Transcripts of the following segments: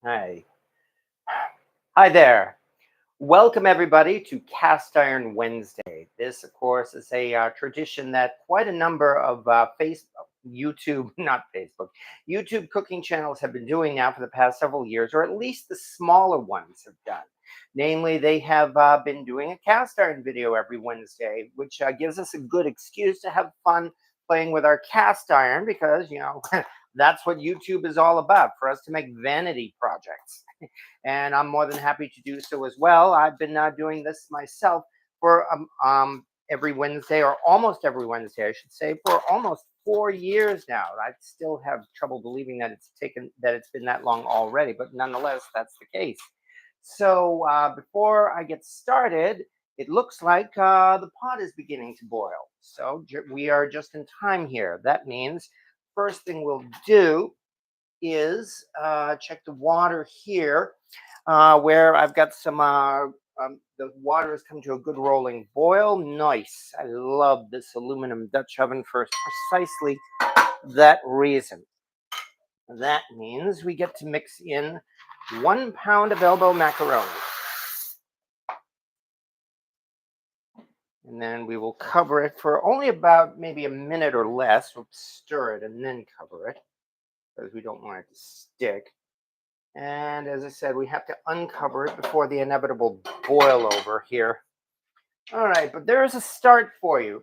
Hi. Hi there. Welcome, everybody, to Cast Iron Wednesday. This, of course, is a tradition that quite a number of YouTube, not Facebook, YouTube cooking channels have been doing now for the past several years, or at least the smaller ones have done. Namely, they have been doing a cast iron video every Wednesday, which gives us a good excuse to have fun playing with our cast iron because, that's what YouTube is all about, for us to make vanity projects. And I'm more than happy to do so as well. I've been doing this myself for every Wednesday, or almost every Wednesday, I should say, for almost 4 years now. I still have trouble believing that it's been that long already, but nonetheless, that's the case. So before I get started, it looks like the pot is beginning to boil. So we are just in time here. That means first thing we'll do is check the water here, where I've got the water has come to a good rolling boil. Nice. I love this aluminum Dutch oven for precisely that reason. That means we get to mix in 1 pound of elbow macaroni. And then we will cover it for only about maybe a minute or less. We'll stir it and then cover it because we don't want it to stick. And as I said, we have to uncover it before the inevitable boil over here. All right, but there's a start for you.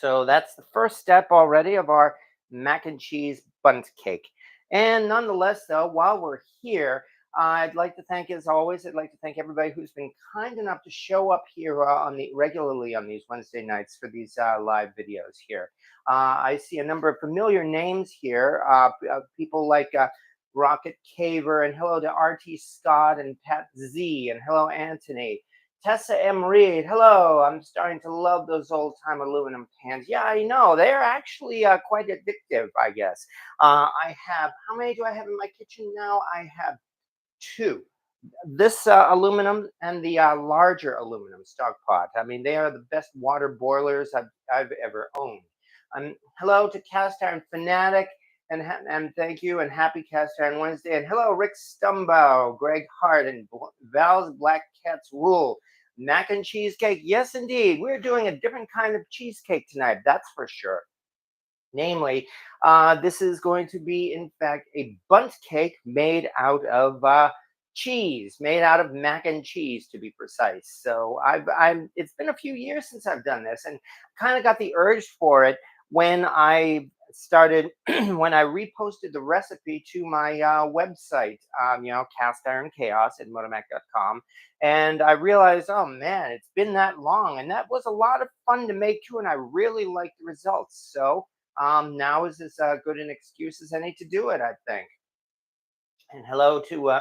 So that's the first step already of our mac and cheese bundt cake. And nonetheless, though, while we're here, I'd like to thank, as always, I'd like to thank everybody who's been kind enough to show up here regularly on these Wednesday nights for these live videos here. I see a number of familiar names here, people like Rocket Caver, and hello to RT Scott and Pat Z, and hello Anthony. Tessa M. Reed, hello. I'm starting to love those old time aluminum pans. Yeah, I know. They're actually quite addictive, I guess. I have, how many do I have in my kitchen now? I have two. This aluminum and the larger aluminum stock pot. I mean, they are the best water boilers I've ever owned. Hello to Cast Iron Fanatic, and thank you, and happy Cast Iron Wednesday. And hello, Rick Stumbow, Greg Hart, and Val's Black Cats Rule. Mac and cheesecake. Yes, indeed. We're doing a different kind of cheesecake tonight, that's for sure. Namely, this is going to be, in fact, a bundt cake made out of cheese, made out of mac and cheese, to be precise. So it's been a few years since I've done this, and kind of got the urge for it when I started, when I reposted the recipe to my website, Cast Iron Chaos at motomac.com. And I realized, oh man, it's been that long. And that was a lot of fun to make too. And I really liked the results. So now is as good an excuse as any to do it, I think. And hello to,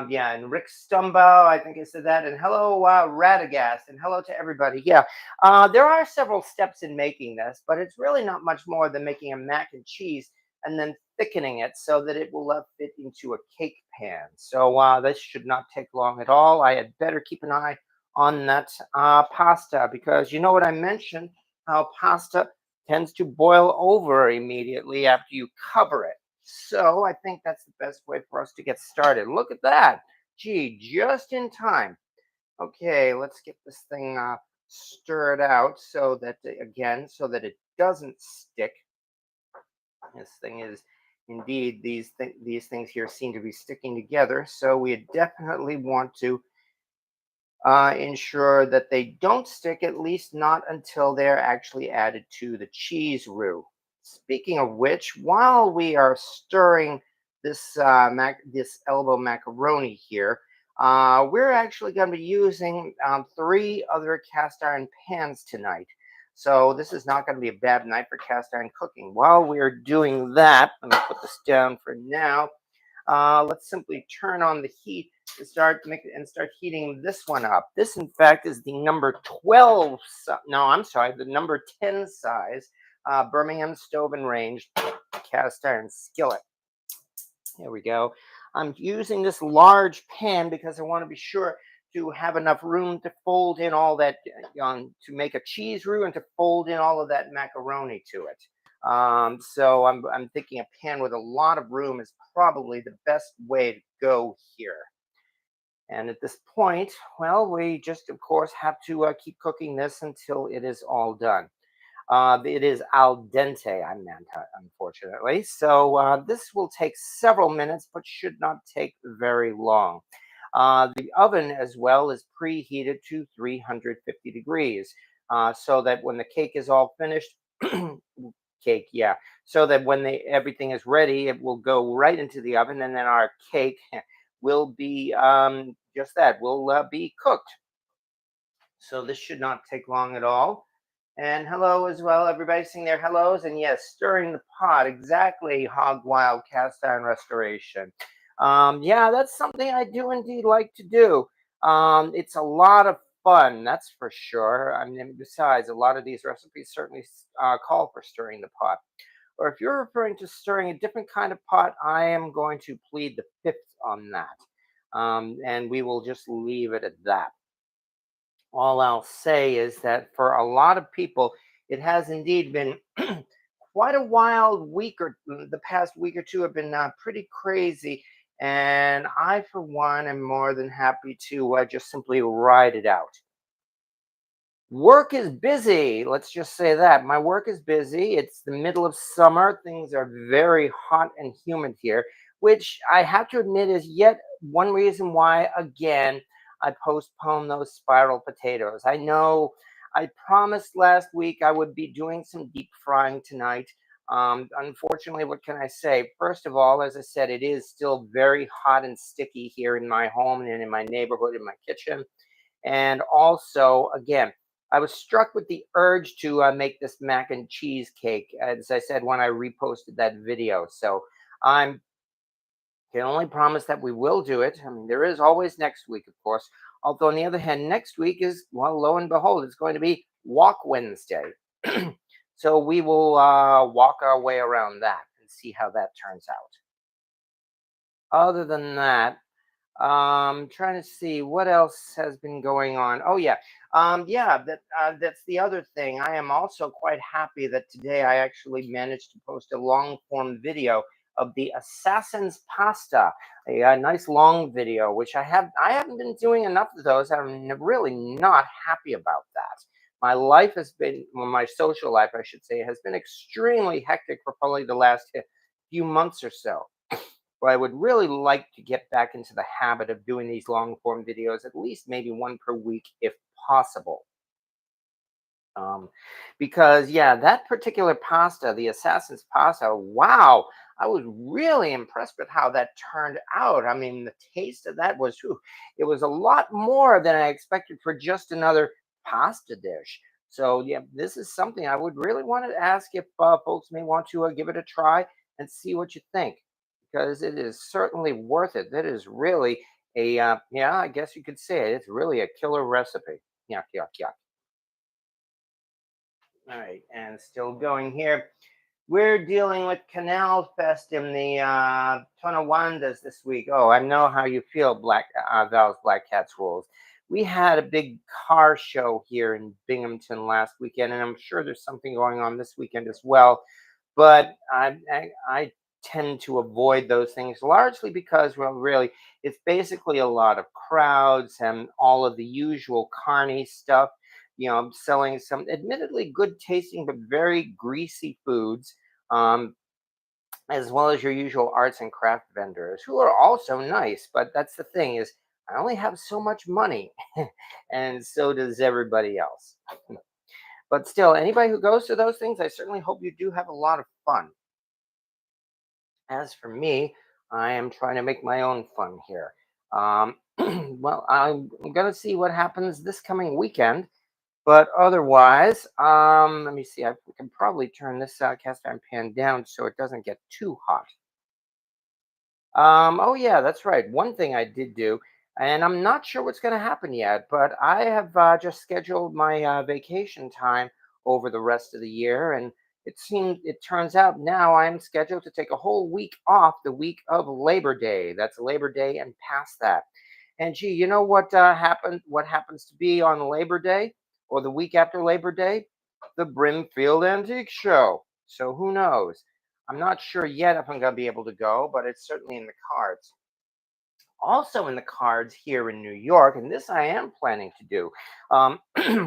yeah, and Rick Stumbow, I think I said that. And hello, Radagast, and hello to everybody. Yeah, there are several steps in making this, but it's really not much more than making a mac and cheese and then thickening it so that it will fit into a cake pan. So this should not take long at all. I had better keep an eye on that pasta, because you know what I mentioned, how pasta tends to boil over immediately after you cover it. So I think that's the best way for us to get started. Look at that. Gee, just in time. Okay, let's get this thing stirred out so that, again, so that it doesn't stick. This thing is indeed, these things here seem to be sticking together. So we definitely want to ensure that they don't stick, at least not until they're actually added to the cheese roux. Speaking of which, while we are stirring this elbow macaroni here, we're actually going to be using 3 other cast iron pans tonight. So this is not going to be a bad night for cast iron cooking. While we're doing that, let me put this down for now. Let's simply turn on the heat and start heating this one up. This, in fact, is the number 12. No, I'm sorry, the number 10 size Birmingham Stove and Range cast iron skillet. There we go. I'm using this large pan because I want to be sure to have enough room to fold in all that, to make a cheese roux and to fold in all of that macaroni to it. So I'm thinking a pan with a lot of room is probably the best way to go here. And at this point, well, we just, of course, have to keep cooking this until it is all done. It is al dente, I meant, unfortunately. So this will take several minutes, but should not take very long. The oven as well is preheated to 350 degrees, so that when the cake is all finished, cake, yeah, so that when everything is ready, it will go right into the oven, and then our cake will be just that, will be cooked. So this should not take long at all. And hello as well, everybody sing their hellos. And yes, stirring the pot, exactly, Hog Wild Cast Iron Restoration. Yeah, that's something I do indeed like to do. It's a lot of fun, that's for sure. I mean, besides, a lot of these recipes certainly call for stirring the pot. Or if you're referring to stirring a different kind of pot, I am going to plead the fifth on that. And we will just leave it at that. All I'll say is that for a lot of people, it has indeed been quite a wild week, or the past week or two have been pretty crazy. And I, for one, am more than happy to just simply ride it out. Work is busy. Let's just say that. My work is busy. It's the middle of summer. Things are very hot and humid here, which I have to admit is yet one reason why, again, I postponed those spiral potatoes. I know I promised last week I would be doing some deep frying tonight. Unfortunately, what can I say? First of all, as I said, it is still very hot and sticky here in my home and in my neighborhood, in my kitchen. And also, again, I was struck with the urge to make this mac and cheese cake, as I said when I reposted that video. So I can only promise that we will do it. I mean, there is always next week, of course. Although, on the other hand, next week is, well, lo and behold, it's going to be Walk Wednesday. So we will walk our way around that and see how that turns out. Other than that, trying to see what else has been going on. Oh yeah, yeah. That's the other thing. I am also quite happy that today I actually managed to post a long form video of the Assassin's Pasta, a nice long video, which I haven't been doing enough of those. I'm really not happy about that. My life has been, well, my social life, I should say, has been extremely hectic for probably the last few months or so. But I would really like to get back into the habit of doing these long form videos, at least maybe one per week if possible. Um, because, yeah, that particular pasta, the Assassin's pasta, wow, I was really impressed with how that turned out. I mean, the taste of that was, whew, it was a lot more than I expected for just another pasta dish. So, yeah, this is something I would really want to ask if folks may want to give it a try and see what you think, because it is certainly worth it. That is really yeah, I guess you could say it. It's really a killer recipe. Yuck, yuck, yuck. All right, and still going here. We're dealing with Canal Fest in the Tonawandas this week. Oh, I know how you feel, Val's Black Cats Rules. We had a big car show here in Binghamton last weekend, and I'm sure there's something going on this weekend as well. But I tend to avoid those things largely because, well, really, it's basically a lot of crowds and all of the usual carny stuff. Selling some admittedly good tasting but very greasy foods, um, as well as your usual arts and craft vendors who are also nice. But that's the thing is, I only have so much money, and so does everybody else. But still, anybody who goes to those things, I certainly hope you do have a lot of fun. As for me, I am trying to make my own fun here. Well, I'm going to see what happens this coming weekend. But otherwise, let me see. I can probably turn this cast iron pan down so it doesn't get too hot. Oh yeah, that's right. One thing I did do, and I'm not sure what's going to happen yet, but I have just scheduled my vacation time over the rest of the year, and it turns out now I'm scheduled to take a whole week off the week of Labor Day. That's Labor Day and past that. And gee, you know what happened? What happens to be on Labor Day or the week after Labor Day? The Brimfield Antique Show. So who knows? I'm not sure yet if I'm going to be able to go, but it's certainly in the cards. Also in the cards here in New York, and this I am planning to do,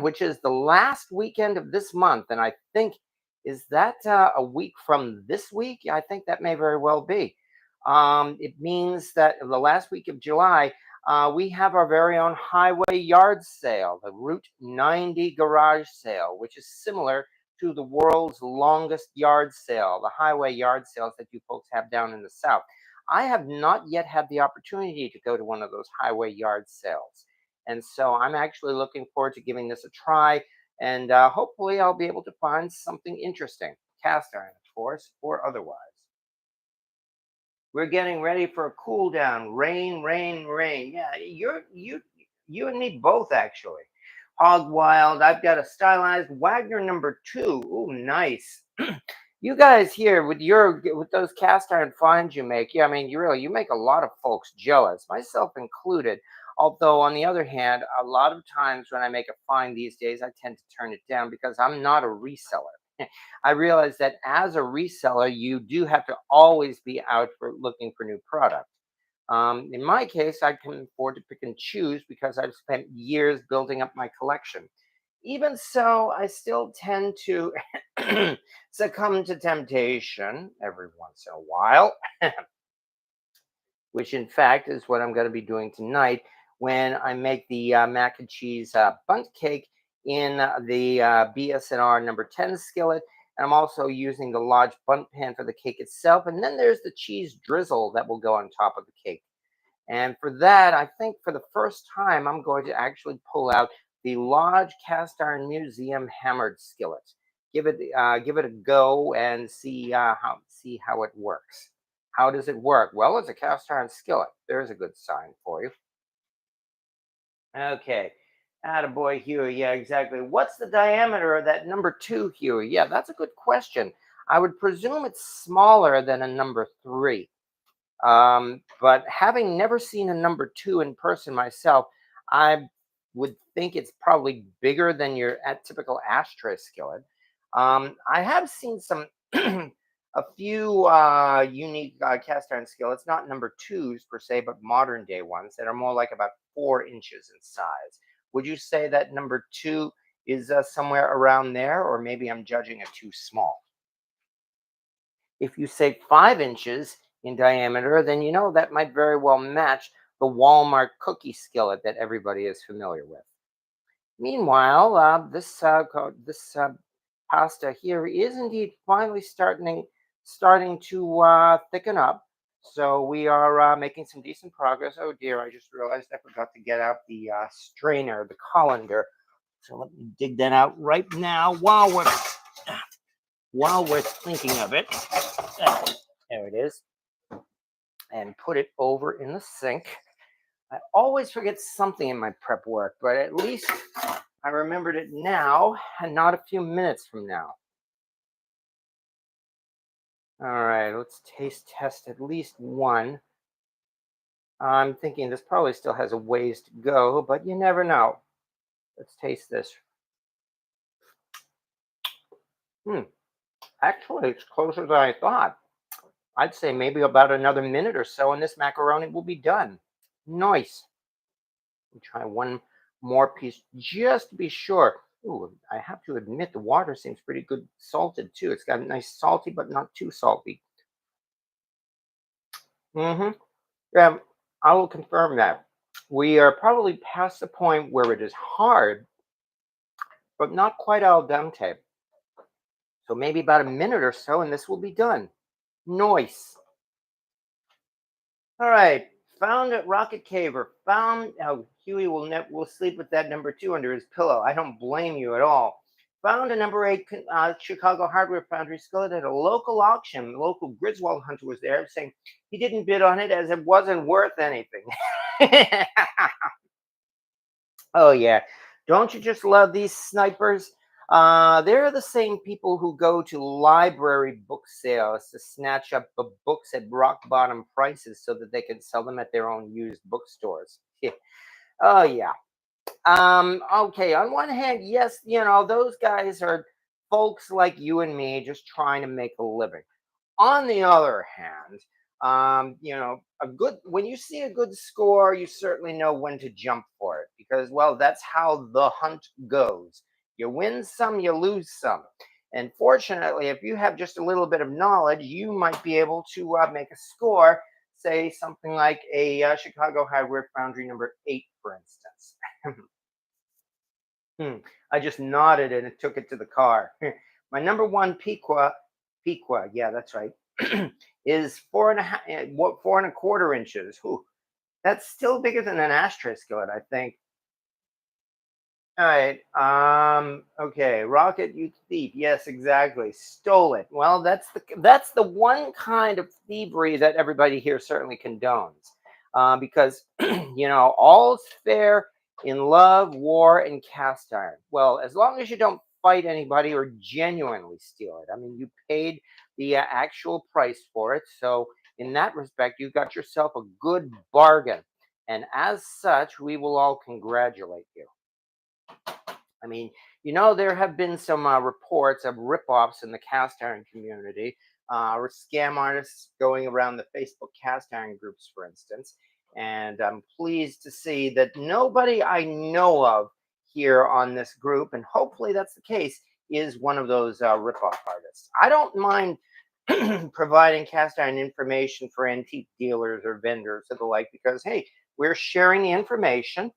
which is the last weekend of this month. And I think, is that a week from this week? I think that may very well be. It means that the last week of July, we have our very own highway yard sale, the Route 90 garage sale, which is similar to the world's longest yard sale, the highway yard sales that you folks have down in the South. I have not yet had the opportunity to go to one of those highway yard sales. And so I'm actually looking forward to giving this a try. And hopefully, I'll be able to find something interesting, cast iron, of course, or otherwise. We're getting ready for a cool down. Rain, rain, rain. Yeah, you and me both actually. Hog Wild. I've got a stylized Wagner number 2. Ooh, nice. You guys here with those cast iron finds you make, yeah, I mean, you make a lot of folks jealous, myself included. Although on the other hand, a lot of times when I make a find these days, I tend to turn it down because I'm not a reseller. I realize that as a reseller, you do have to always be out for looking for new product. In my case, I can afford to pick and choose because I've spent years building up my collection. Even so, I still tend to succumb to temptation every once in a while, which in fact is what I'm going to be doing tonight when I make the mac and cheese bundt cake in the BSNR number 10 skillet. And I'm also using the large bundt pan for the cake itself. And then there's the cheese drizzle that will go on top of the cake. And for that, I think for the first time, I'm going to actually pull out the large cast iron museum hammered skillet. Give it a go and see how it works. How does it work? Well, it's a cast iron skillet. There's a good sign for you. Okay. Attaboy, Huey. Yeah, exactly. What's the diameter of that number 2, Huey? Yeah, that's a good question. I would presume it's smaller than a number 3. But having never seen a number 2 in person myself, I would think it's probably bigger than your typical ashtray skillet. I have seen some a few unique cast iron skillets, not number 2s per se, but modern day ones that are more like about 4 inches in size. Would you say that number 2 is somewhere around there, or maybe I'm judging it too small? If you say 5 inches in diameter, then you know that might very well match the Walmart cookie skillet that everybody is familiar with. Meanwhile, this pasta here is indeed finally starting to thicken up. So we are making some decent progress. Oh dear, I just realized I forgot to get out the strainer, the colander. So let me dig that out right now while we're thinking of it. There it is, and put it over in the sink. I always forget something in my prep work, but at least I remembered it now and not a few minutes from now. All right, let's taste test at least one. I'm thinking this probably still has a ways to go, but you never know. Let's taste this. Hmm, actually, it's closer than I thought. I'd say maybe about another minute or so, and this macaroni will be done. Nice. Try one more piece just to be sure. Ooh, I have to admit the water seems pretty good salted too. It's got a nice salty, but not too salty. Mm-hmm. Yeah, I will confirm that. We are probably past the point where it is hard, but not quite al dente. So maybe about a minute or so, and this will be done. Nice. All right. Found at Rocket Caver. Found. Oh, Huey will sleep with that number 2 under his pillow. I don't blame you at all. Found a number 8 Chicago Hardware Foundry skillet at a local auction. The local Griswold hunter was there saying he didn't bid on it as it wasn't worth anything. Oh yeah. Don't you just love these snipers? They're the same people who go to library book sales to snatch up the books at rock bottom prices so that they can sell them at their own used bookstores. Yeah. Oh yeah. Okay, on one hand, yes, those guys are folks like you and me just trying to make a living. On the other hand, a good when you see a good score, you certainly know when to jump for it because, well, that's how the hunt goes. You win some, you lose some. And fortunately, if you have just a little bit of knowledge, you might be able to make a score, say something like a Chicago Hardware Foundry number 8, for instance. Hmm. I just nodded and it took it to the car. My number 1 Piqua, yeah, that's right, is 4.5, 4 1/4 inches. Whew, that's still bigger than an ashtray skillet, I think. All right. Okay. Rocket, you thief. Yes, exactly. Stole it. Well, that's the one kind of thievery that everybody here certainly condones, because all's fair in love, war, and cast iron. Well, as long as you don't fight anybody or genuinely steal it. I mean, you paid the actual price for it, so in that respect, you got yourself a good bargain, and as such, we will all congratulate you. I mean, there have been some reports of rip-offs in the cast iron community, or scam artists going around the Facebook cast iron groups, for instance. And I'm pleased to see that nobody I know of here on this group, and hopefully that's the case, is one of those rip-off artists. I don't mind providing cast iron information for antique dealers or vendors or the like because, hey, we're sharing the information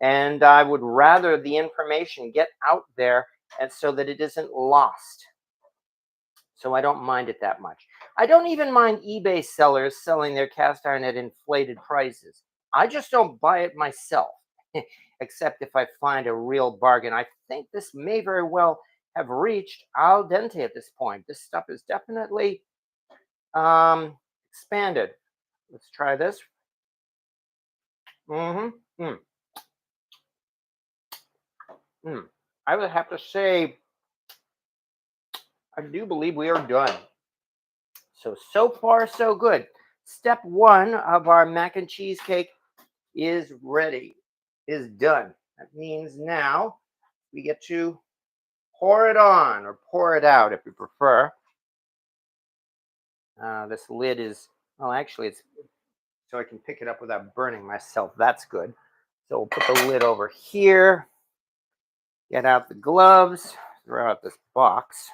and I would rather the information get out there and so that it isn't lost. So I don't mind it that much. I don't even mind eBay sellers selling their cast iron at inflated prices. I just don't buy it myself, except if I find a real bargain. I think this may very well have reached al dente at this point. This stuff is definitely expanded. Let's try this. Mm-hmm. Mm. I would have to say I do believe we are done. So far, so good. Step 1 of our mac and cheesecake is ready, is done. That means now we get to pour it on or pour it out if you prefer. This lid is, well, actually, it's so I can pick it up without burning myself. That's good. So we'll put the lid over here, get out the gloves, throw out this box.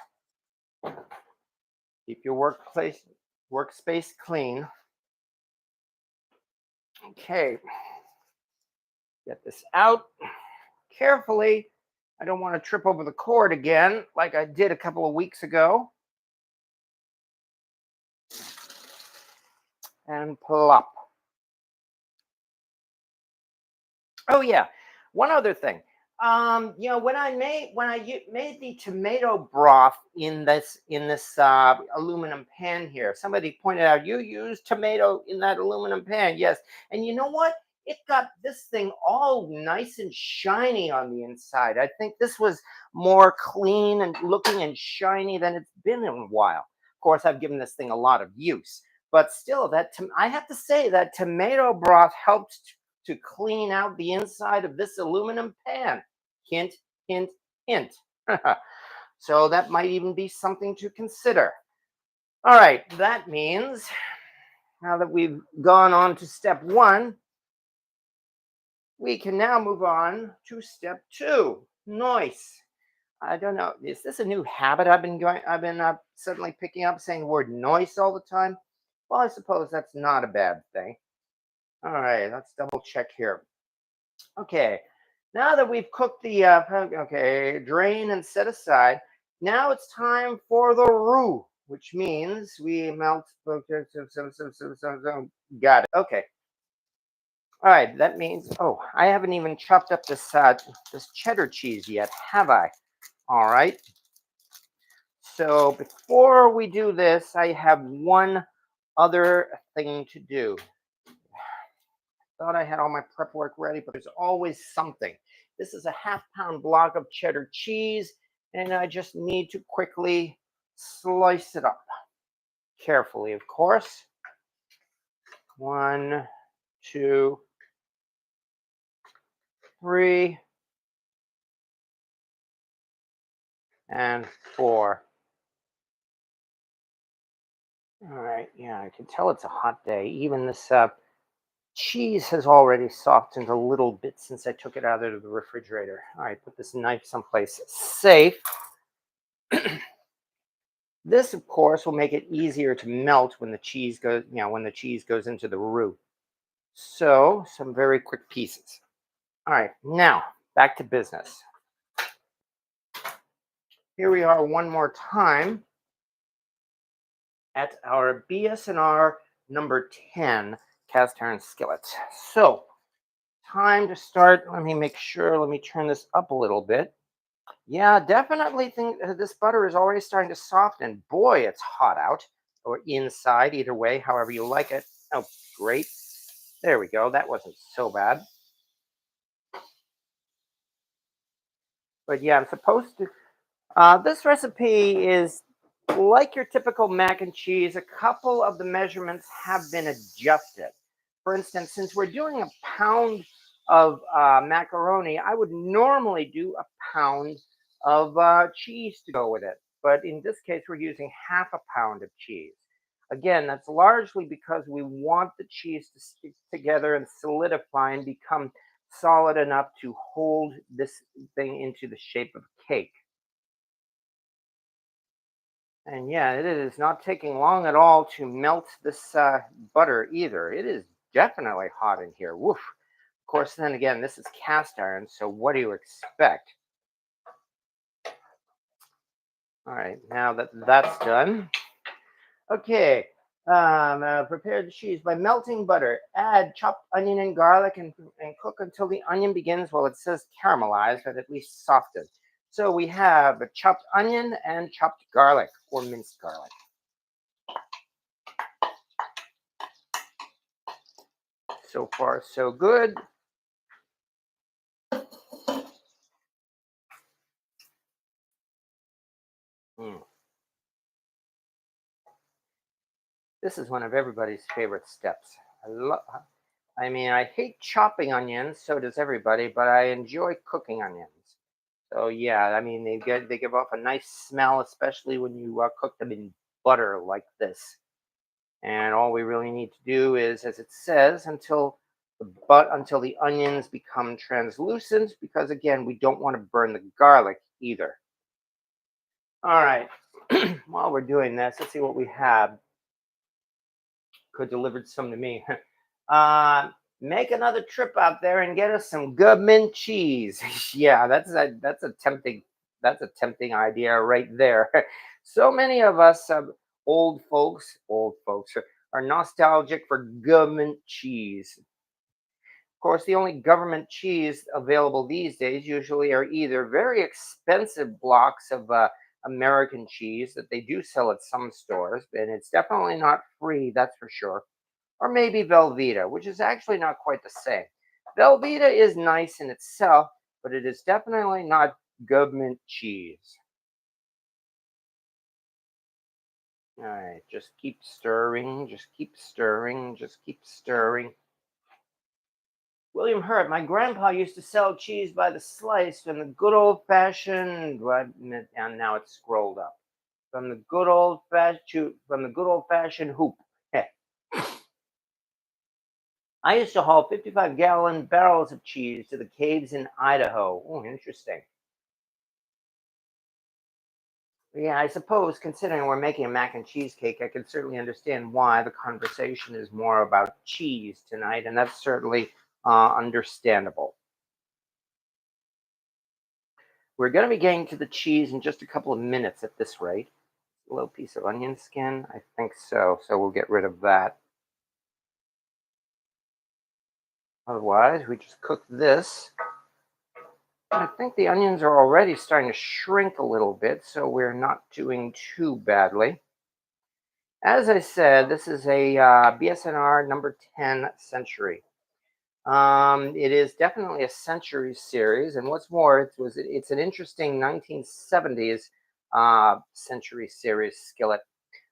Keep your workspace clean. Okay, get this out carefully. I don't want to trip over the cord again like I did a couple of weeks ago. And plop. Oh yeah, one other thing. When I made the tomato broth in this aluminum pan here, somebody pointed out you used tomato in that aluminum pan. Yes, and you know what? It got this thing all nice and shiny on the inside. I think this was more clean and looking and shiny than it's been in a while. Of course, I've given this thing a lot of use, but still, I have to say that tomato broth helped to clean out the inside of this aluminum pan. Hint, hint, hint. So that might even be something to consider. All right, that means now that we've gone on to step 1, we can now move on to step 2. Nice. I don't know. Is this a new habit I've been suddenly picking up, saying the word noise all the time? Well, I suppose that's not a bad thing. All right, let's double check here. Okay, now that we've cooked the okay, drain and set aside. Now it's time for the roux, which means we melt. Got it. Okay. All right. That means. Oh, I haven't even chopped up this cheddar cheese yet, have I? All right. So before we do this, I have one other thing to do. Thought I had all my prep work ready, but there's always something. This is a half-pound block of cheddar cheese, and I just need to quickly slice it up. Carefully, of course. 1, 2, 3. and 4. All right, yeah, I can tell it's a hot day. Even this cheese has already softened a little bit since I took it out of the refrigerator. All right, put this knife someplace safe. This, of course, will make it easier to melt when the cheese goes, when the cheese goes into the roux. So, some very quick pieces. All right, now back to business. Here we are one more time at our BS&R number 10 cast iron skillet. So, time to start. Let me make sure, let me turn this up a little bit. Yeah, definitely think this butter is already starting to soften. Boy, it's hot out or inside, either way, however you like it. Oh, great. There we go. That wasn't so bad. But yeah, I'm supposed to. This recipe is like your typical mac and cheese. A couple of the measurements have been adjusted. For instance, since we're doing a pound of macaroni, I would normally do a pound of cheese to go with it. But in this case, we're using half a pound of cheese. Again, that's largely because we want the cheese to stick together and solidify and become solid enough to hold this thing into the shape of a cake. And yeah, it is not taking long at all to melt this butter either. It is definitely hot in here. Woof. Of course, then again, this is cast iron, so what do you expect? All right, now that that's done. Okay, prepare the cheese by melting butter. Add chopped onion and garlic and cook until the onion begins, well, it says caramelize, but at least soften. So we have a chopped onion and chopped garlic or minced garlic. So far, so good. Mm. This is one of everybody's favorite steps. I mean, I hate chopping onions, so does everybody, but I enjoy cooking onions. So yeah, I mean, they give off a nice smell, especially when you cook them in butter like this. And all we really need to do is, as it says, until the onions become translucent, because again, we don't want to burn the garlic either. All right. While we're doing this, let's see what we have. Could delivered some to me. uh, Make another trip out there and get us some government cheese. Yeah, that's a tempting idea right there. So many of us old folks are nostalgic for government cheese. Of course, the only government cheese available these days usually are either very expensive blocks of American cheese that they do sell at some stores, and it's definitely not free, that's for sure, or maybe Velveeta, which is actually not quite the same. Velveeta is nice in itself, but it is definitely not government cheese. All right, just keep stirring, just keep stirring, just keep stirring. William Hurt, my grandpa used to sell cheese by the slice from the good old fashioned, and now it's scrolled up. From the good old fashioned hoop. I used to haul 55-gallon barrels of cheese to the caves in Idaho. Oh, interesting. Yeah, I suppose considering we're making a mac and cheese cake, I can certainly understand why the conversation is more about cheese tonight, and that's certainly understandable. We're going to be getting to the cheese in just a couple of minutes at this rate. A little piece of onion skin, I think so. So we'll get rid of that. Otherwise, we just cook this. I think the onions are already starting to shrink a little bit, so we're not doing too badly. As I said, this is a BSNR number 10 century. It is definitely a century series, and what's more, it's an interesting 1970s century series skillet,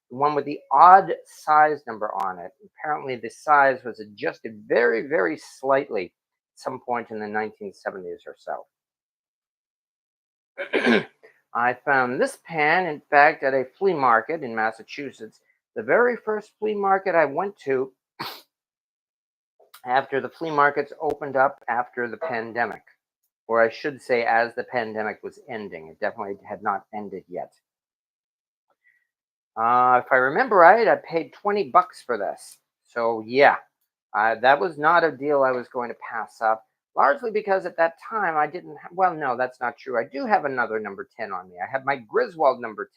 the one with the odd size number on it. Apparently, the size was adjusted very, very slightly at some point in the 1970s or so. I found this pan, in fact, at a flea market in Massachusetts. The very first flea market I went to after the flea markets opened up after the pandemic, or I should say, as the pandemic was ending. It definitely had not ended yet. If I remember right, I paid $20 for this. So, yeah, that was not a deal I was going to pass up, largely because at that time I didn't. Well, no, that's not true. I do have another number 10 on me. I have my Griswold number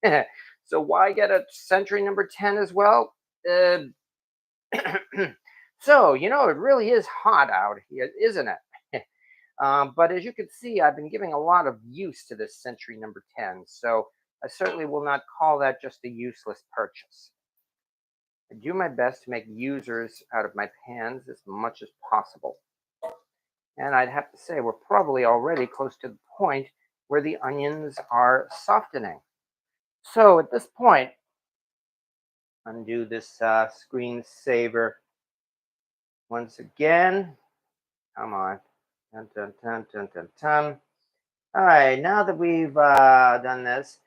10. So, why get a Century number 10 as well? Uh, so, it really is hot out here, isn't it? But as you can see, I've been giving a lot of use to this Century number 10. So, I certainly will not call that just a useless purchase. I do my best to make users out of my pans as much as possible. And I'd have to say, we're probably already close to the point where the onions are softening. So at this point, undo this screensaver once again. Come on. Dun, dun, dun, dun, dun, dun. All right, now that we've done this,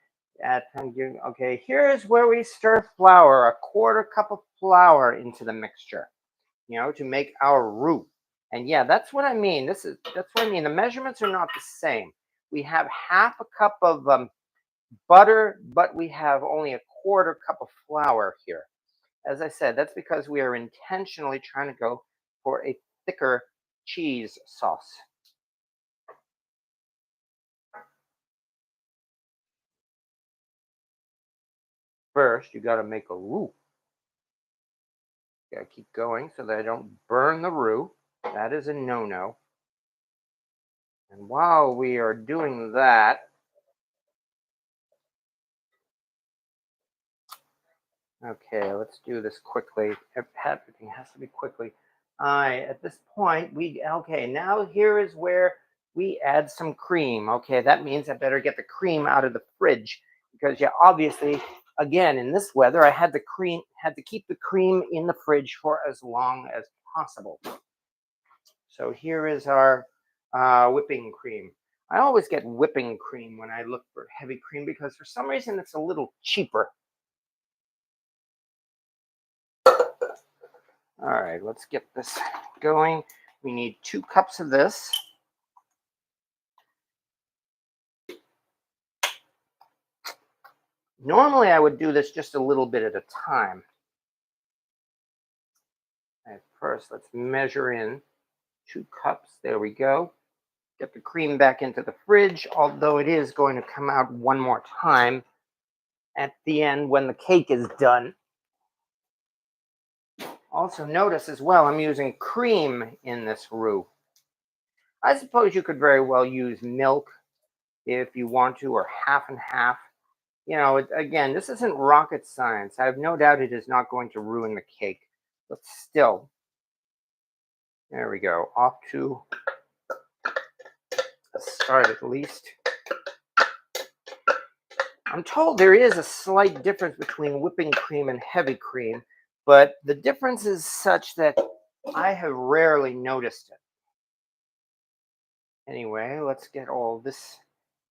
okay, here's where we stir flour, a quarter cup of flour into the mixture, to make our roux. And yeah, that's what I mean. That's what I mean. The measurements are not the same. We have half a cup of butter, but we have only a quarter cup of flour here. As I said, that's because we are intentionally trying to go for a thicker cheese sauce. First, you got to make a roux. Got to keep going so that I don't burn the roux. That is a no-no. And while we are doing that, okay, let's do this quickly. Everything has to be quickly. All right, at this point, okay, now here is where we add some cream. Okay, that means I better get the cream out of the fridge because, yeah, obviously, again, in this weather, I had to keep the cream in the fridge for as long as possible. So here is our whipping cream. I always get whipping cream when I look for heavy cream because for some reason it's a little cheaper. All right, let's get this going. We need 2 cups of this. Normally, I would do this just a little bit at a time. At first, let's measure in 2 cups. There we go. Get the cream back into the fridge, although it is going to come out one more time at the end when the cake is done. Also, notice as well, I'm using cream in this roux. I suppose you could very well use milk if you want to, or half and half. Again, this isn't rocket science. I have no doubt it is not going to ruin the cake. But still, there we go. Off to a start at least. I'm told there is a slight difference between whipping cream and heavy cream, but the difference is such that I have rarely noticed it. Anyway, let's get all this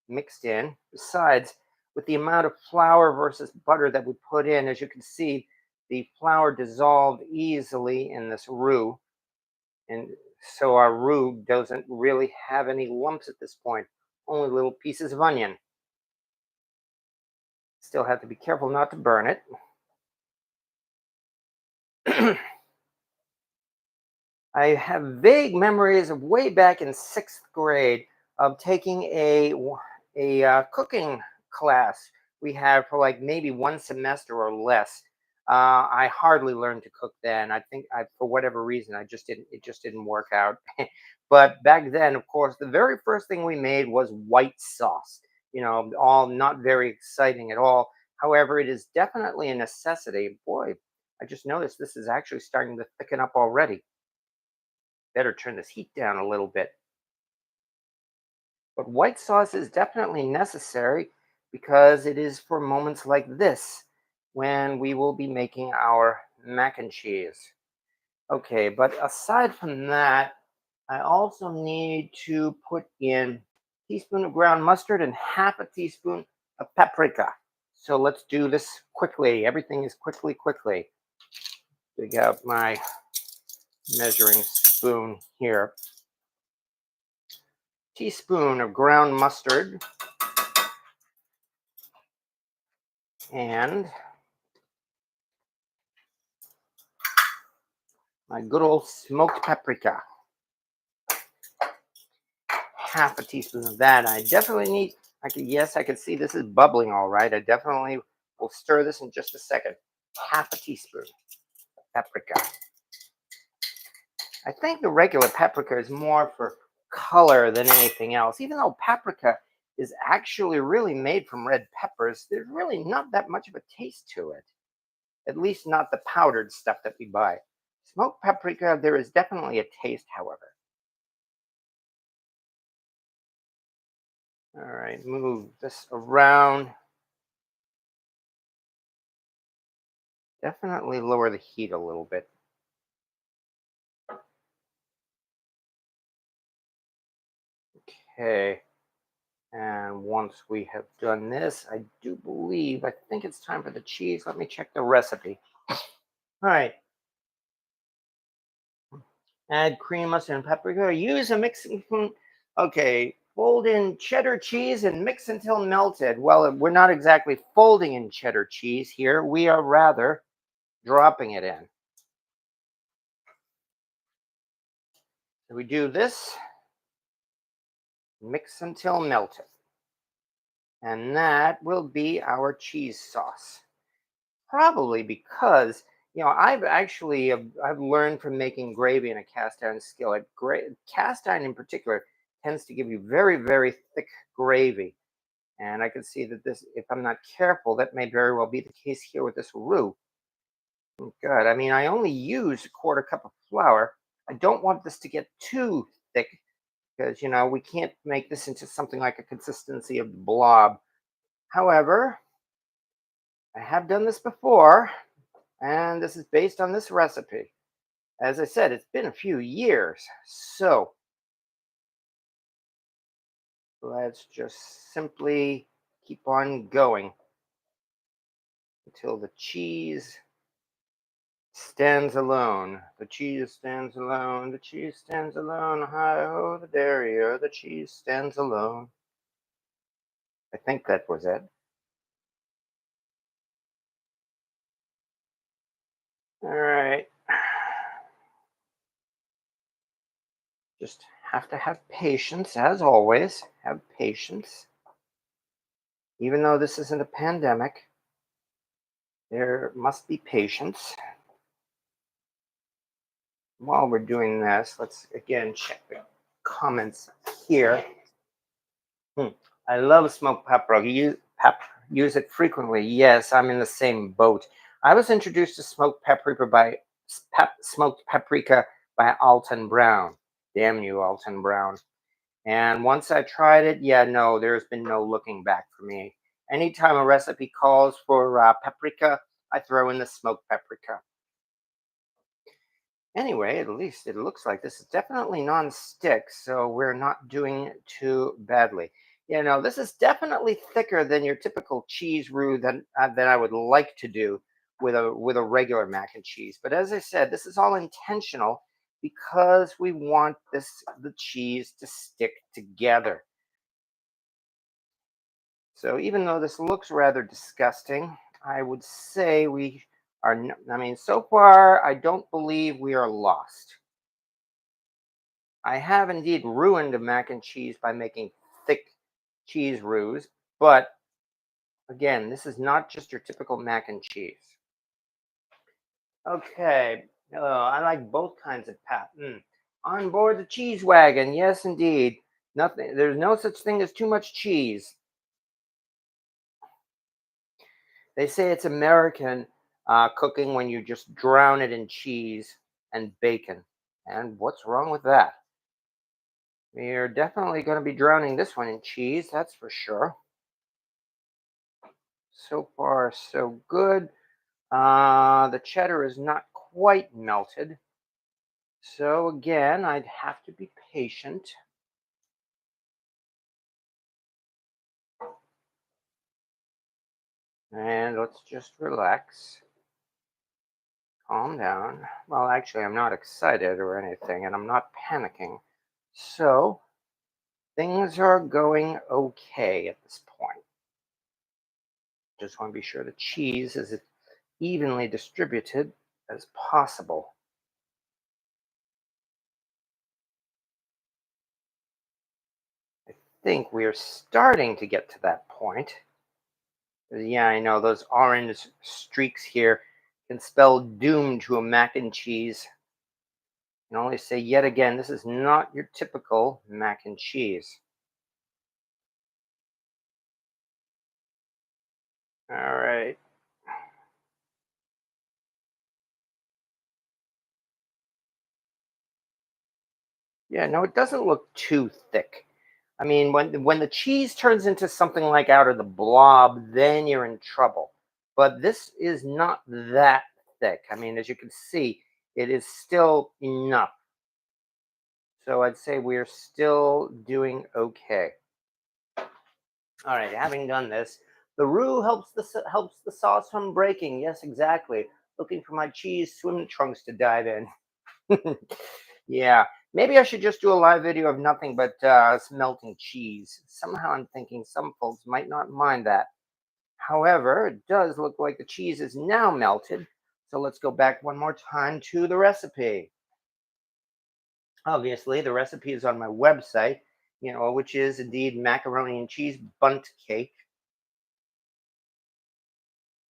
mixed in. Besides, with the amount of flour versus butter that we put in, as you can see, the flour dissolved easily in this roux. And so our roux doesn't really have any lumps at this point, only little pieces of onion. Still have to be careful not to burn it. I have vague memories of way back in 6th grade of taking a cooking class we had for like maybe one semester or less. I hardly learned to cook then. I think for whatever reason, it just didn't work out. But back then, of course, the very first thing we made was white sauce. All not very exciting at all. However, it is definitely a necessity. Boy, I just noticed this is actually starting to thicken up already. Better turn this heat down a little bit. But white sauce is definitely necessary because it is for moments like this when we will be making our mac and cheese. Okay, but aside from that, I also need to put in teaspoon of ground mustard, and half a teaspoon of paprika. So let's do this quickly. Everything is quickly. Dig out my measuring spoon here. Teaspoon of ground mustard and my good old smoked paprika. Half a teaspoon of that. I definitely need, yes, I can see this is bubbling all right. I definitely will stir this in just a second. Half a teaspoon of paprika. I think the regular paprika is more for color than anything else. Even though paprika is actually really made from red peppers, there's really not that much of a taste to it. At least not the powdered stuff that we buy. Smoked paprika, there is definitely a taste, however. All right, move this around. Definitely lower the heat a little bit. Okay. And once we have done this, I think it's time for the cheese. Let me check the recipe. All right. Add cream, mustard, and paprika. Use a mixing spoon. Okay. Fold in cheddar cheese and mix until melted. Well, we're not exactly folding in cheddar cheese here. We are rather dropping it in. So we do this, mix until melted. And that will be our cheese sauce. Probably because I've learned from making gravy in a cast iron skillet. Cast iron in particular tends to give you very thick gravy, and I can see that this, if I'm not careful, that may very well be the case here with this roux. Good. I mean, I only use a quarter cup of flour. I don't want this to get too thick because we can't make this into something like a consistency of blob. However, I have done this before, and this is based on this recipe. As I said, it's been a few years. So let's just simply keep on going until the cheese stands alone. The cheese stands alone. The cheese stands alone. Hi ho, the dairy, the cheese stands alone. I think that was it. All right. Just have to have patience, as always. Have patience. Even though this isn't a pandemic, there must be patience. While we're doing this, let's again check the comments here. Hmm. I love smoked paprika. Use it frequently. Yes, I'm in the same boat. I was introduced to smoked paprika by Alton Brown. Damn you, Alton Brown. And once I tried it, yeah, no, there's been no looking back for me. Anytime a recipe calls for paprika, I throw in the smoked paprika. Anyway, at least it looks like this is definitely non-stick, so we're not doing it too badly. This is definitely thicker than your typical cheese roux that I would like to do with a regular mac and cheese. But as I said, this is all intentional because we want the cheese to stick together. So even though this looks rather disgusting, I would say we are. I mean, so far, I don't believe we are lost. I have indeed ruined a mac and cheese by making thick cheese roux, but again, this is not just your typical mac and cheese. Okay, I like both kinds of pat. On board the cheese wagon, yes, indeed. Nothing. There's no such thing as too much cheese. They say it's American cooking when you just drown it in cheese and bacon. And what's wrong with that? We're definitely going to be drowning this one in cheese, that's for sure. So far, so good. The cheddar is not quite melted. So again, I'd have to be patient. And let's just relax, calm down. Well, actually, I'm not excited or anything, and I'm not panicking. So things are going okay at this point. Just want to be sure the cheese is as evenly distributed as possible. I think we are starting to get to that point. Yeah, I know those orange streaks here can spell doom to a mac and cheese. I can only say yet again, this is not your typical mac and cheese. All right. Yeah, no, it doesn't look too thick. I mean, when the cheese turns into something like out of the blob, then you're in trouble. But this is not that thick. I mean, as you can see, it is still enough. So I'd say we're still doing okay. All right, having done this, the roux helps the sauce from breaking. Yes, exactly. Looking for my cheese swim trunks to dive in. Yeah, maybe I should just do a live video of nothing but melting cheese. Somehow I'm thinking some folks might not mind that. However, it does look like the cheese is now melted. So let's go back one more time to the recipe. Obviously, the recipe is on my website, which is indeed macaroni and cheese bundt cake.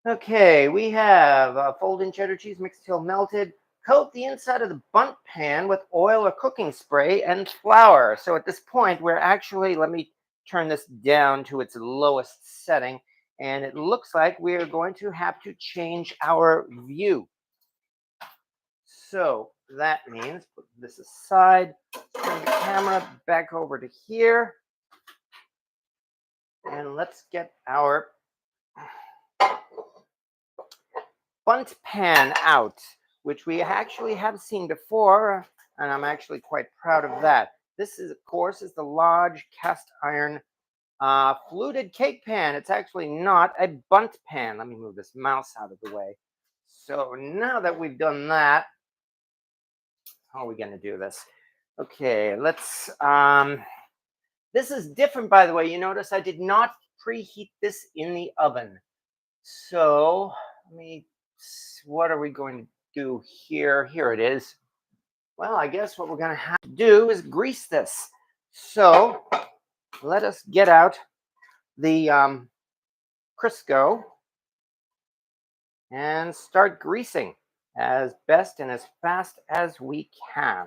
Okay, we have fold-in cheddar cheese mixed till melted. Coat the inside of the bundt pan with oil or cooking spray and flour. So at this point, we're actually, let me turn this down to its lowest setting. And it looks like we're going to have to change our view. So that means put this aside, turn the camera back over to here, and let's get our bundt pan out, which we actually have seen before, and I'm actually quite proud of that. This is, of course, is the large cast iron fluted cake pan. It's actually not a bundt pan. Let me move this mouse out of the way. So now that we've done that, how are we going to do this? Okay, let's. This is different, by the way. You notice I did not preheat this in the oven. So let me. What are we going to do here? Here it is. Well, I guess what we're going to have to do is grease this. So let us get out the Crisco and start greasing as best and as fast as we can.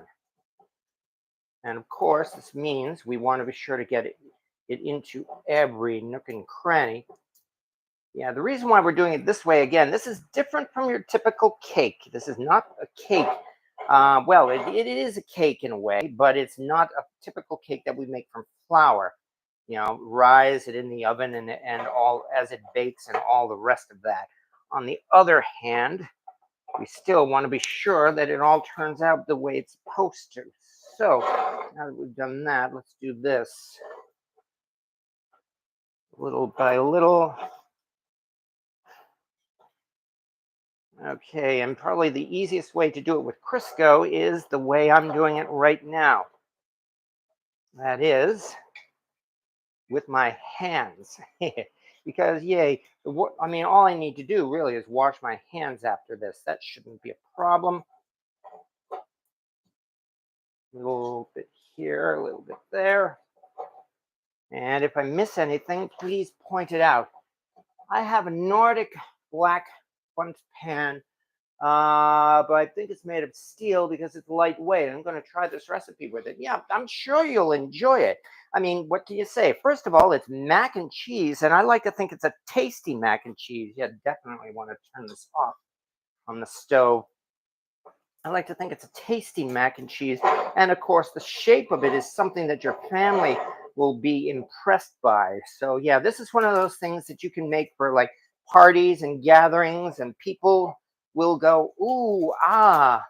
And of course, this means we want to be sure to get it into every nook and cranny. Yeah, the reason why we're doing it this way, again, this is different from your typical cake. This is not a cake. Well, it is a cake in a way, but it's not a typical cake that we make from flour. Rise it in the oven and all as it bakes and all the rest of that. On the other hand, we still want to be sure that it all turns out the way it's supposed to. So now that we've done that, let's do this little by little. Okay, and probably the easiest way to do it with Crisco is the way I'm doing it right now. That is with my hands. Because, yay, I mean, all I need to do really is wash my hands after this. That shouldn't be a problem. A little bit here, a little bit there. And if I miss anything, please point it out. I have a Nordic black bundt pan, but I think it's made of steel because it's lightweight. I'm going to try this recipe with it. Yeah, I'm sure you'll enjoy it. I mean, what can you say? First of all, it's mac and cheese, and I like to think it's a tasty mac and cheese. Yeah, definitely want to turn this off on the stove. I like to think it's a tasty mac and cheese. And of course, the shape of it is something that your family will be impressed by. So, yeah, this is one of those things that you can make for like parties and gatherings, and people will go, ooh, ah,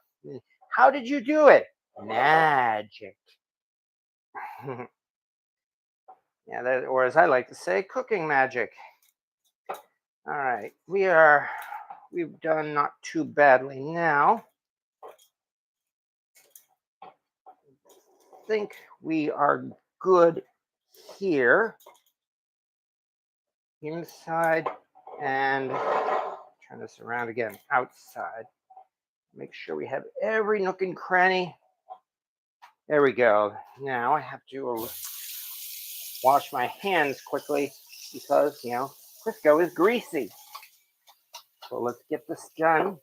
how did you do it? Magic. Yeah, or as I like to say, cooking magic. All right, we've done not too badly now. I think we are good here inside, and turn this around again outside. Make sure we have every nook and cranny. There we go. Now I have to wash my hands quickly because, Crisco is greasy. So let's get this done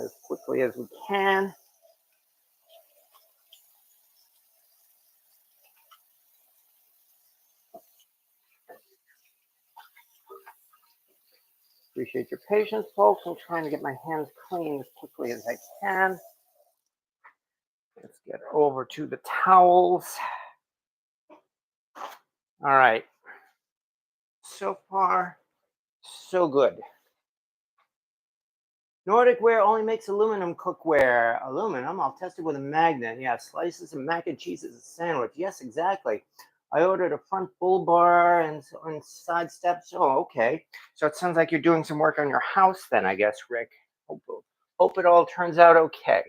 as quickly as we can. Appreciate your patience, folks. I'm trying to get my hands clean as quickly as I can. Let's get over to the towels. All right. So far, so good. Nordic Ware only makes aluminum cookware. Aluminum? I'll test it with a magnet. Yeah, slices of mac and cheese as a sandwich. Yes, exactly. I ordered a front bull bar and side steps. Oh, okay. So it sounds like you're doing some work on your house then, I guess, Rick. Hope it all turns out okay.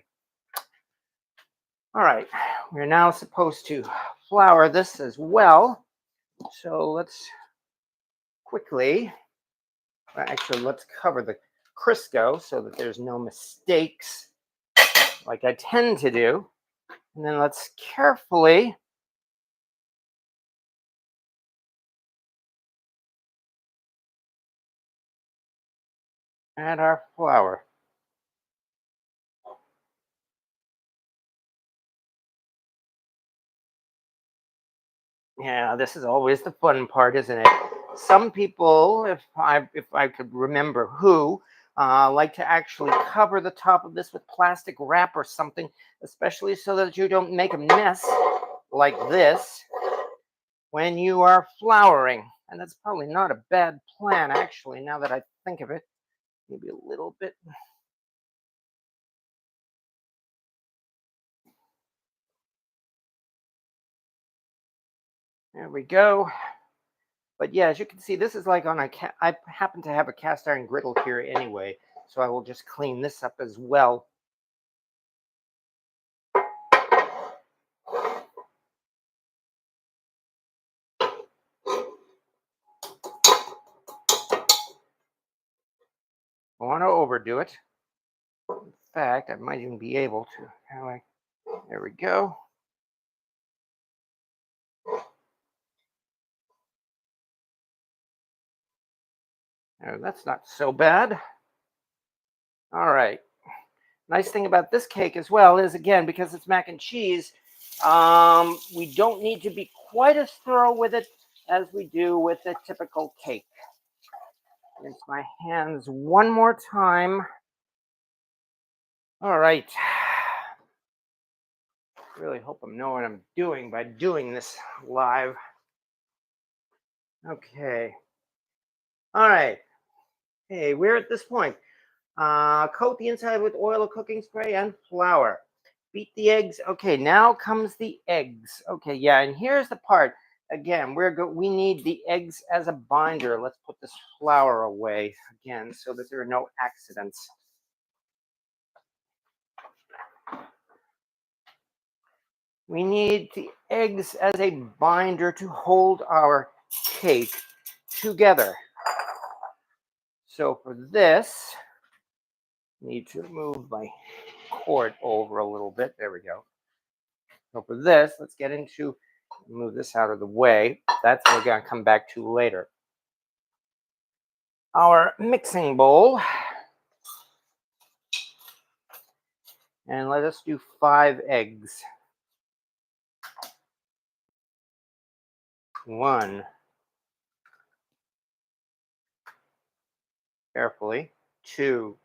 All right, we're now supposed to flour this as well. So let's quickly, actually, let's cover the Crisco so that there's no mistakes like I tend to do. And then let's carefully add our flour. Yeah, this is always the fun part, isn't it? Some people, if I could remember who, like to actually cover the top of this with plastic wrap or something, especially so that you don't make a mess like this when you are flouring. And that's probably not a bad plan, actually, now that I think of it. Maybe a little bit. There we go. But yeah, as you can see, this is like on I happen to have a cast iron griddle here anyway, so I will just clean this up as well. I want to overdo it. In fact, I might even be able to. There we go. That's not so bad. All right. Nice thing about this cake as well is, again, because it's mac and cheese, we don't need to be quite as thorough with it as we do with a typical cake. Rinse my hands one more time. All right. Really hope I know what I'm doing by doing this live. Okay. All right. Hey, we're at this point. Coat the inside with oil or cooking spray and flour. Beat the eggs. Okay, now comes the eggs. Okay, yeah, and here's the part. Again, we need the eggs as a binder. Let's put this flour away again so that there are no accidents. We need the eggs as a binder to hold our cake together. So for this, I need to move my cord over a little bit. There we go. So for this, let's get into, move this out of the way. That's what we're going to come back to later. Our mixing bowl. And let us do 5 eggs. 1. Carefully. 2.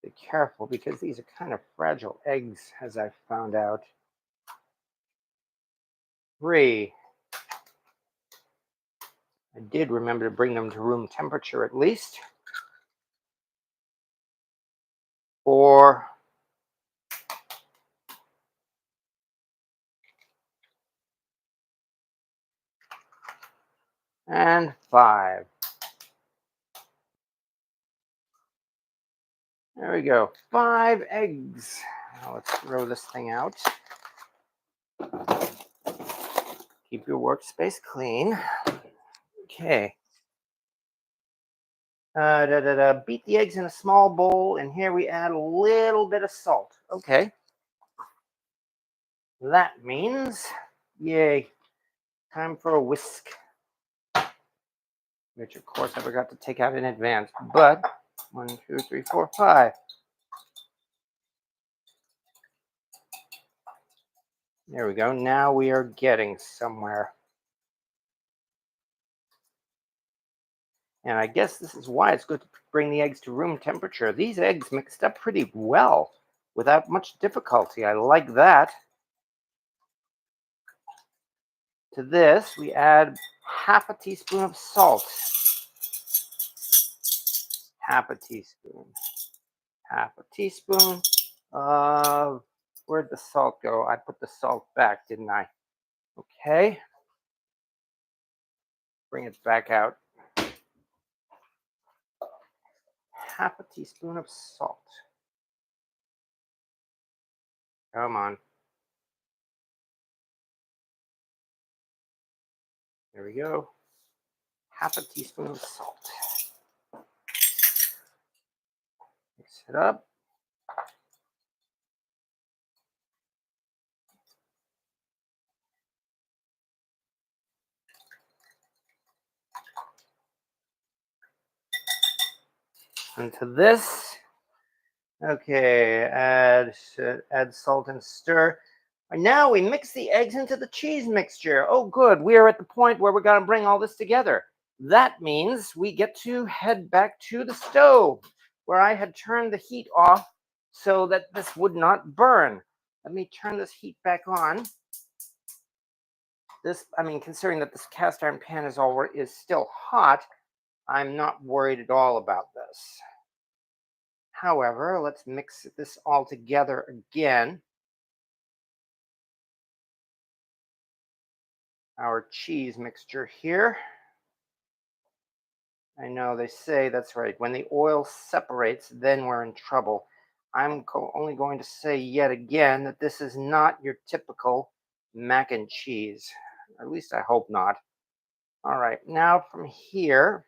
Be careful because these are kind of fragile eggs, as I found out. 3. I did remember to bring them to room temperature at least. 4. and 5. There we go. 5 eggs. Now let's throw this thing out. Keep your workspace clean. Okay. Beat the eggs in a small bowl, and here we add a little bit of salt. Okay. That means, yay, time for a whisk, which of course I forgot to take out in advance. But 1, 2, 3, 4, 5. There we go. Now we are getting somewhere. And I guess this is why it's good to bring the eggs to room temperature. These eggs mixed up pretty well without much difficulty. I like that. To this, we add half a teaspoon of salt. Half a teaspoon. Half a teaspoon. Where'd the salt go? I put the salt back, didn't I? Okay. Bring it back out. Half a teaspoon of salt. Come on. There we go. Half a teaspoon of salt. Mix it up. And to this, okay, add salt and stir. And now we mix the eggs into the cheese mixture. Oh, good. We are at the point where we're going to bring all this together. That means we get to head back to the stove where I had turned the heat off so that this would not burn. Let me turn this heat back on. Considering that this cast iron pan is still hot, I'm not worried at all about this. However, let's mix this all together again. Our cheese mixture here. I know they say that's right. When the oil separates, then we're in trouble. Only going to say yet again that this is not your typical mac and cheese. At least I hope not. All right, now from here,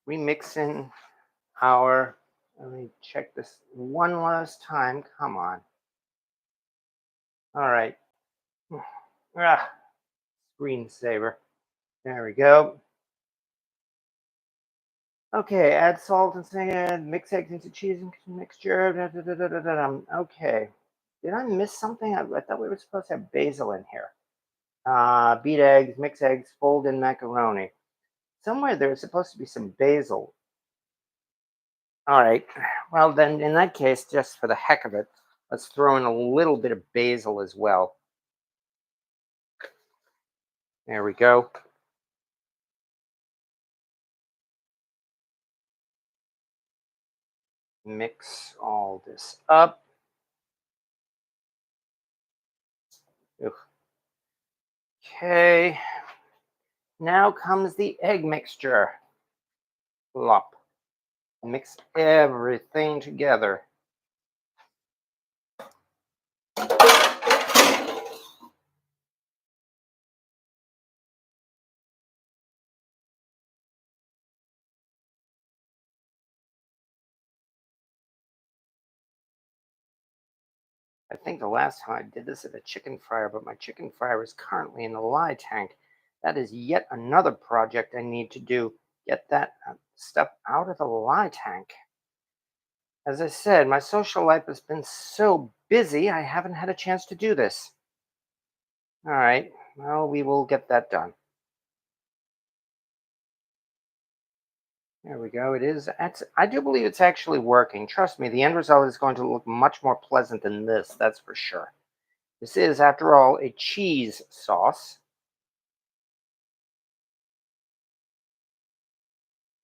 we mix in our, let me check this one last time. Come on. All right. Ah, screensaver. There we go. Okay, add salt and sand, mix eggs into cheese mixture. Okay. Did I miss something? I thought we were supposed to have basil in here. Beat eggs, mix eggs, fold in macaroni. Somewhere there's supposed to be some basil. All right. Well, then in that case, just for the heck of it, let's throw in a little bit of basil as well. There we go. Mix all this up. Ugh. Okay. Now comes the egg mixture. Plop. Mix everything together. I think the last time I did this at a chicken fryer, but my chicken fryer is currently in the lye tank. That is yet another project I need to do. Get that stuff out of the lye tank. As I said, my social life has been so busy, I haven't had a chance to do this. All right, well, we will get that done. There we go. It is. I do believe it's actually working. Trust me, the end result is going to look much more pleasant than this, that's for sure. This is, after all, a cheese sauce.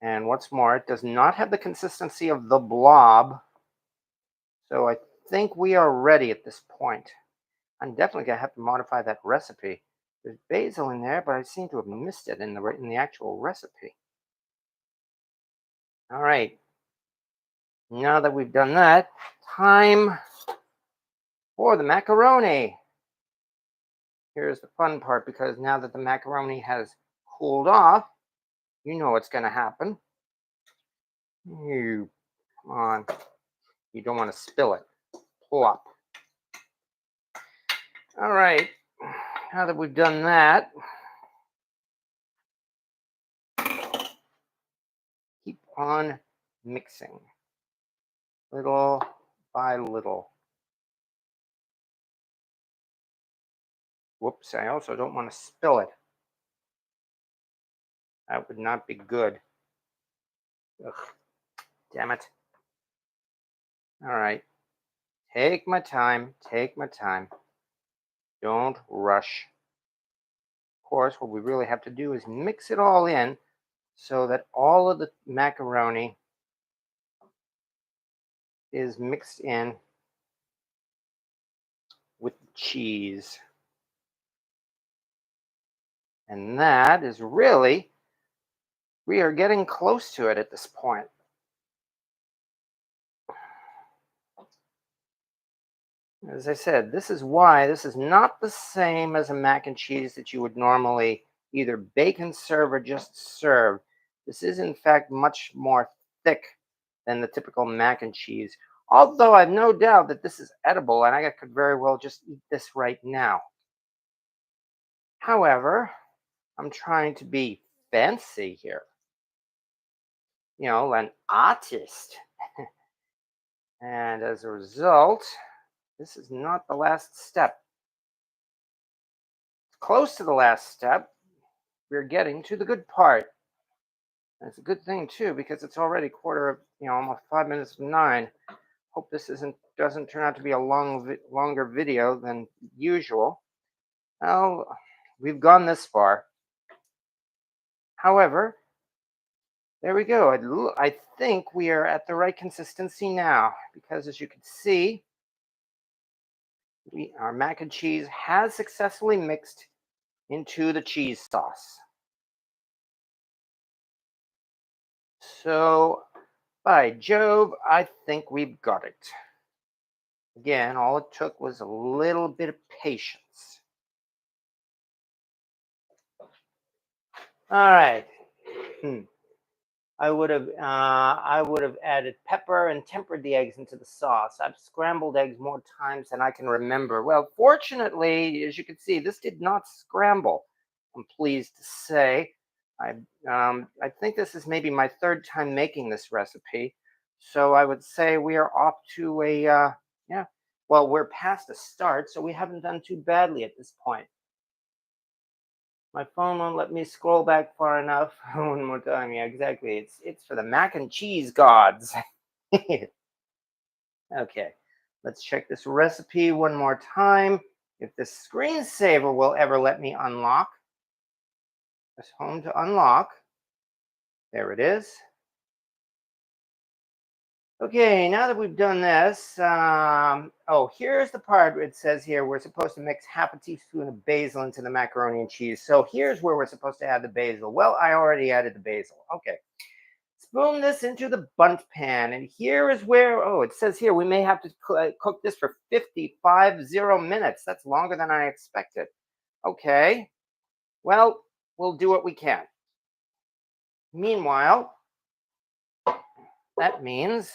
And what's more, it does not have the consistency of the blob. So I think we are ready at this point. I'm definitely gonna have to modify that recipe. There's basil in there, but I seem to have missed it in the actual recipe. All right. Now that we've done that, time for the macaroni. Here's the fun part because now that the macaroni has cooled off, you know what's going to happen. You, come on, you don't want to spill it. Plop. All right, now that we've done that, keep on mixing little by little. Whoops, I also don't want to spill it. That would not be good. Ugh, damn it. All right, take my time, take my time. Don't rush. Of course, what we really have to do is mix it all in so that all of the macaroni is mixed in with the cheese. And that is really, we are getting close to it at this point. As I said, this is why this is not the same as a mac and cheese that you would normally either bake and serve or just serve. This is, in fact, much more thick than the typical mac and cheese. Although I've no doubt that this is edible and I could very well just eat this right now. However, I'm trying to be fancy here, an artist. And as a result, this is not the last step. It's close to the last step. We're getting to the good part. And it's a good thing too because it's already quarter of, almost 5 minutes of 9. Hope this doesn't turn out to be a longer video than usual. Well, we've gone this far. However, there we go. I think we are at the right consistency now because, as you can see, our mac and cheese has successfully mixed into the cheese sauce. So, by Jove, I think we've got it. Again, all it took was a little bit of patience. All right. I would have added pepper and tempered the eggs into the sauce. I've scrambled eggs more times than I can remember. Well, fortunately, as you can see, this did not scramble. I'm pleased to say. I think this is maybe my third time making this recipe, so I would say we are off to a yeah. Well, we're past a start, so we haven't done too badly at this point. My phone won't let me scroll back far enough. One more time. Yeah, exactly. It's for the mac and cheese gods. Okay, let's check this recipe one more time. If the screensaver will ever let me unlock. Press home to unlock. There it is. Okay, now that we've done this, here's the part where it says here we're supposed to mix half a teaspoon of basil into the macaroni and cheese. So here's where we're supposed to add the basil. Well, I already added the basil. Okay. Spoon this into the bundt pan. And here is where, it says here we may have to cook this for 50 minutes. That's longer than I expected. Okay. Well, we'll do what we can. Meanwhile, that means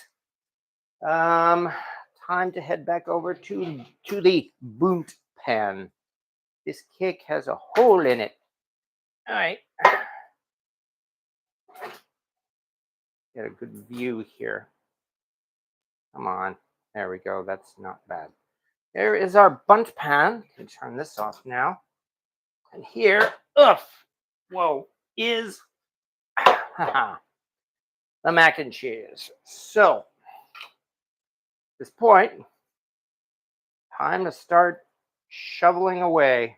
time to head back over to the bundt pan. This cake has a hole in it. All right. Get a good view here. Come on. There we go. That's not bad. There is our bundt pan. Can turn this off now. And here, is the mac and cheese. So, at this point, time to start shoveling away.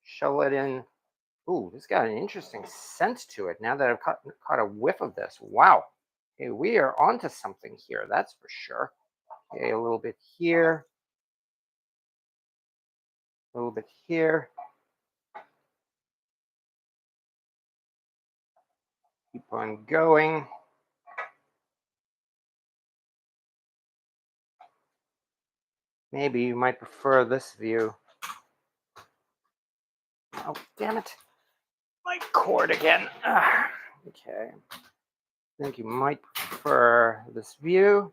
Shovel it in. Ooh, this got an interesting scent to it now that I've caught a whiff of this. Wow. Okay, we are onto something here, that's for sure. Okay, a little bit here, a little bit here. Keep on going. Maybe you might prefer this view. Oh, damn it. My cord again. Okay. I think you might prefer this view.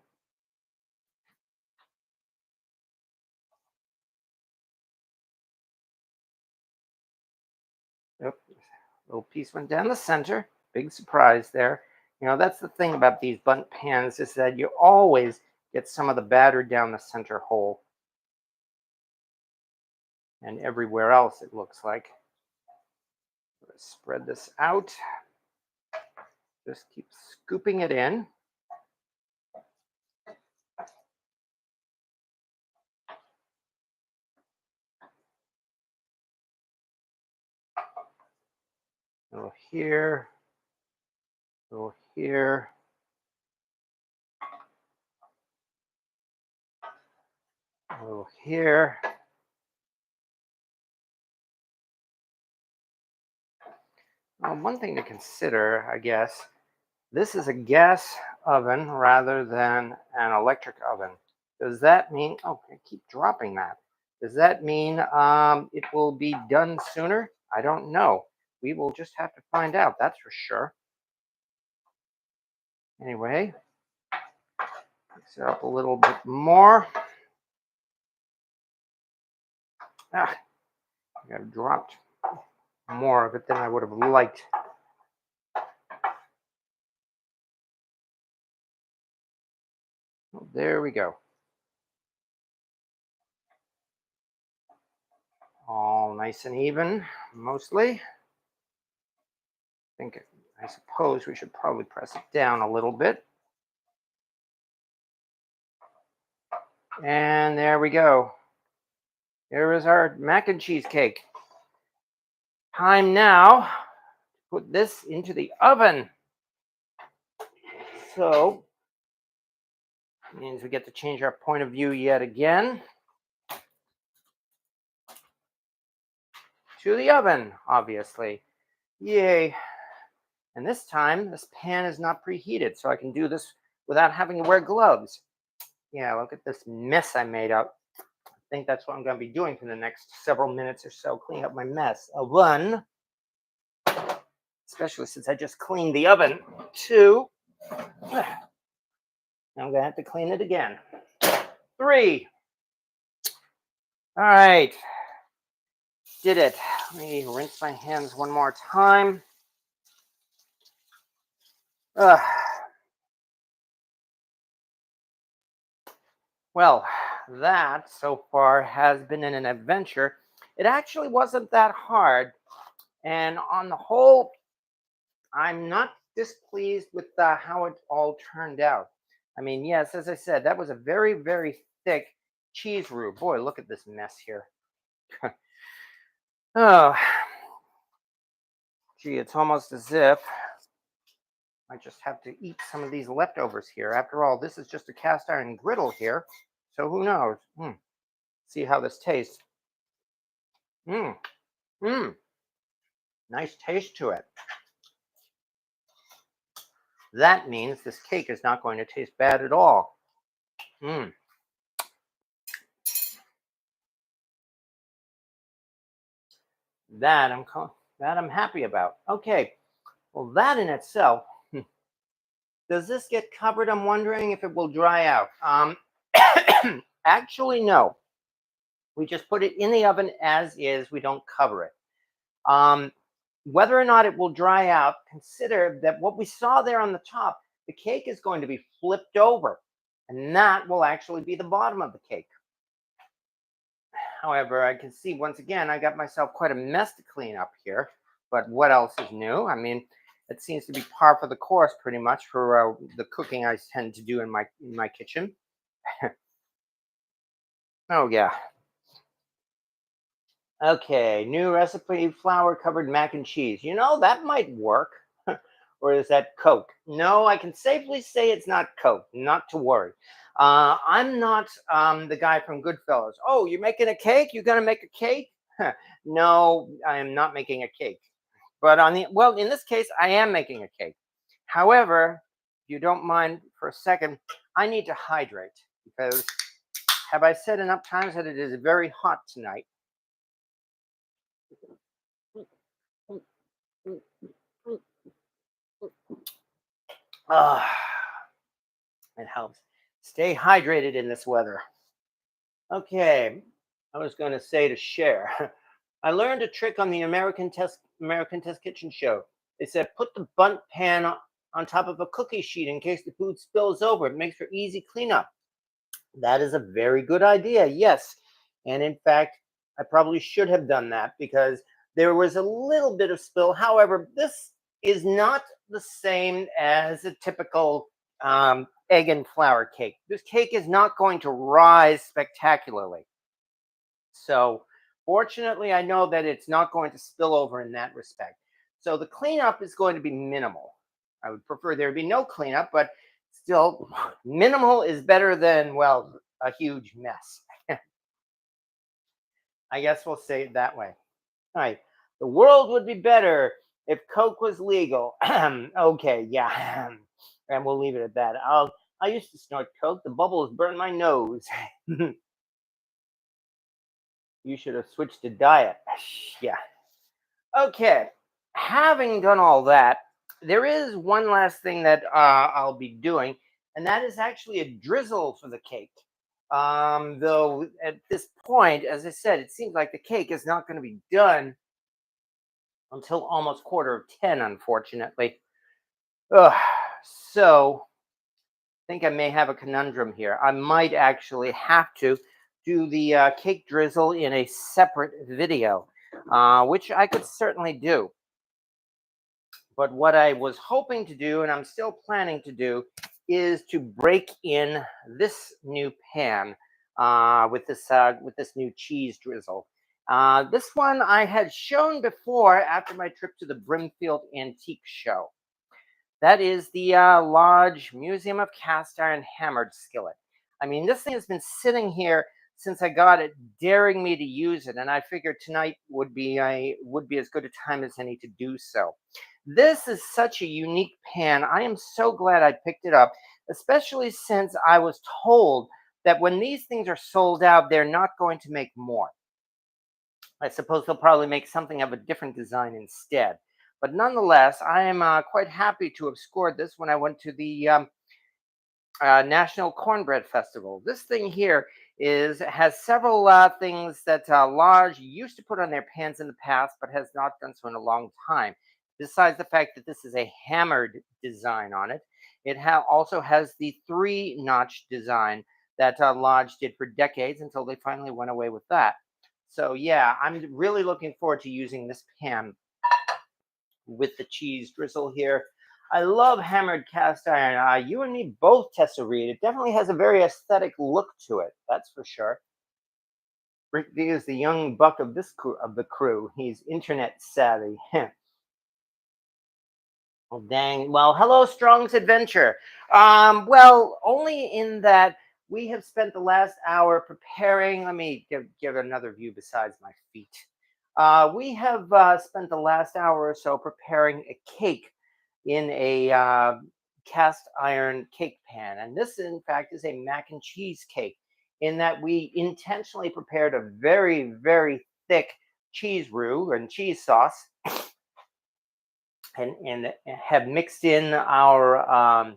Yep. Little piece went down the center. Big surprise there. You know, that's the thing about these bundt pans is that you always get some of the batter down the center hole. And everywhere else, it looks like. Let's spread this out. Just keep scooping it in. A little here, a little here. A little here. One thing to consider, I guess, this is a gas oven rather than an electric oven. Does that mean, oh, I keep dropping that. Does that mean it will be done sooner? I don't know. We will just have to find out, that's for sure. Anyway, mix it up a little bit more. I got dropped more of it than I would have liked. There we go. All nice and even, mostly. I suppose we should probably press it down a little bit. And there we go. There is our mac and cheese cake. Time now to put this into the oven. So, means we get to change our point of view yet again. To the oven, obviously. Yay. And this time, this pan is not preheated, so I can do this without having to wear gloves. Yeah, look at this mess I made up. I think that's what I'm going to be doing for the next several minutes or so, cleaning up my mess. One, especially since I just cleaned the oven. Two, I'm going to have to clean it again. Three. All right. Did it. Let me rinse my hands one more time. Well, that so far has been an adventure. It actually wasn't that hard. And on the whole, I'm not displeased with how it all turned out. I mean, yes, as I said, that was a very, very thick cheese roux. Boy, look at this mess here. Oh, gee, it's almost as if I just have to eat some of these leftovers here. After all, this is just a cast iron griddle here. So who knows? See how this tastes. Mmm. Mmm. Nice taste to it. That means this cake is not going to taste bad at all. Mmm. That I'm happy about. Okay. Well, that in itself, does this get covered? I'm wondering if it will dry out. Actually, no. We just put it in the oven as is. We don't cover it. Whether or not it will dry out, consider that what we saw there on the top, the cake is going to be flipped over, and that will actually be the bottom of the cake. However, I can see once again, I got myself quite a mess to clean up here. But what else is new? I mean, it seems to be par for the course pretty much for the cooking I tend to do in my kitchen. Oh yeah. Okay, new recipe: flour covered mac and cheese. You know, that might work. Or is that Coke? No, I can safely say it's not Coke. Not to worry. I'm not the guy from Goodfellas. Oh, you're making a cake? You're gonna make a cake? No, I am not making a cake. But in this case, I am making a cake. However, if you don't mind for a second, I need to hydrate because have I said enough times that it is very hot tonight? Ah, it helps. Stay hydrated in this weather. Okay, I was going to say to share. I learned a trick on the American Test Kitchen show. They said put the bundt pan on top of a cookie sheet in case the food spills over. It makes for easy cleanup. That is a very good idea. Yes, and in fact, I probably should have done that because there was a little bit of spill. However, this is not the same as a typical egg and flour cake. This cake is not going to rise spectacularly. So, fortunately, I know that it's not going to spill over in that respect. So, the cleanup is going to be minimal. I would prefer there be no cleanup, but still, minimal is better than, well, a huge mess. I guess we'll say it that way. All right. The world would be better if Coke was legal. Okay, yeah. And we'll leave it at that. I used to snort Coke. The bubbles burned my nose. You should have switched to diet. Yeah. Okay. Having done all that, there is one last thing that I'll be doing, and that is actually a drizzle for the cake. Though at this point, as I said, it seems like the cake is not going to be done until almost quarter of 10, unfortunately. Ugh. So I think I may have a conundrum here. I might actually have to do the cake drizzle in a separate video, which I could certainly do. But what I was hoping to do, and I'm still planning to do, is to break in this new pan with this new cheese drizzle. This one I had shown before after my trip to the Brimfield Antique Show. That is the Lodge Museum of Cast Iron Hammered Skillet. I mean, this thing has been sitting here since I got it, daring me to use it, and I figured tonight would be as good a time as any to do so. This is such a unique pan. I am so glad I picked it up, especially since I was told that when these things are sold out, they're not going to make more. I suppose they'll probably make something of a different design instead. But nonetheless, I am quite happy to have scored this when I went to the National Cornbread Festival. This thing here has several things that Lodge used to put on their pans in the past, but has not done so in a long time. Besides the fact that this is a hammered design on it, it also has the three-notch design that Lodge did for decades until they finally went away with that. So yeah, I'm really looking forward to using this pan with the cheese drizzle here. I love hammered cast iron. You and me both, Tessa Reed. It definitely has a very aesthetic look to it. That's for sure. Rick D is the young buck of the crew. He's internet savvy. Oh, dang. Well, hello, Strong's Adventure. Well, only in that we have spent the last hour preparing. Let me give another view besides my feet. We have spent the last hour or so preparing a cake in a cast iron cake pan. And this, in fact, is a mac and cheese cake, in that we intentionally prepared a very, very thick cheese roux and cheese sauce and have mixed in our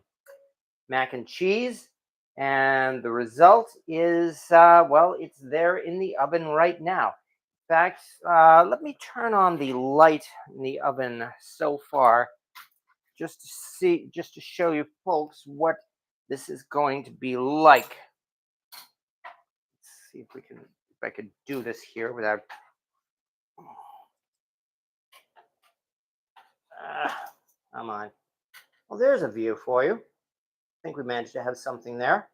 mac and cheese. And the result is, well, it's there in the oven right now. In fact, let me turn on the light in the oven so far, just to show you folks what this is going to be like. Let's see if I could do this here without. Come on. Well, there's a view for you. I think we managed to have something there.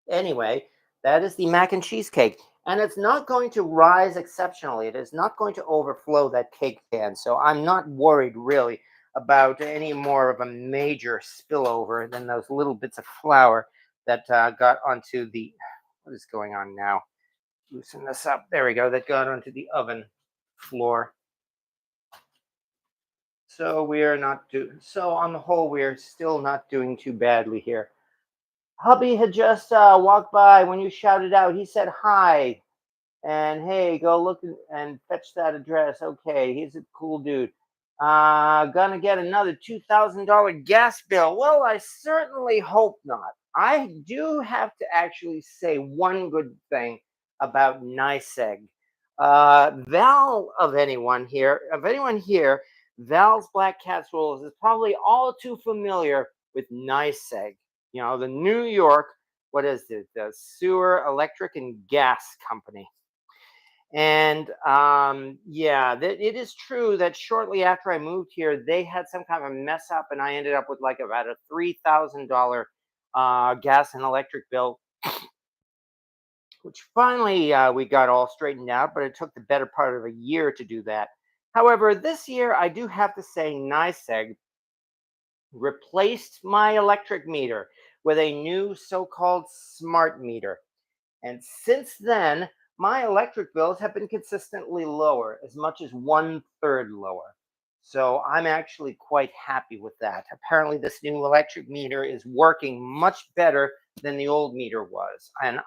Anyway, that is the mac and cheese cake. And it's not going to rise exceptionally. It is not going to overflow that cake pan. So I'm not worried really about any more of a major spillover than those little bits of flour that got onto the. What is going on now? Loosen this up. There we go. That got onto the oven floor. So we are not do. So on the whole, we are still not doing too badly here. Hubby had just walked by when you shouted out. He said hi. And hey, go look and fetch that address. Okay, he's a cool dude. Gonna get another $2,000 gas bill. Well, I certainly hope not. I do have to actually say one good thing about NYSEG. Val of anyone here, Val's Black Casseroles is probably all too familiar with NYSEG. You know, the New York, what is it? The Sewer, Electric, and Gas Company. And yeah, it is true that shortly after I moved here, they had some kind of a mess up, and I ended up with like about a $3,000 gas and electric bill, which finally we got all straightened out, but it took the better part of a year to do that. However, this year I do have to say NYSEG replaced my electric meter with a new so-called smart meter. And since then, my electric bills have been consistently lower, as much as one third lower. So I'm actually quite happy with that. Apparently, this new electric meter is working much better than the old meter was, and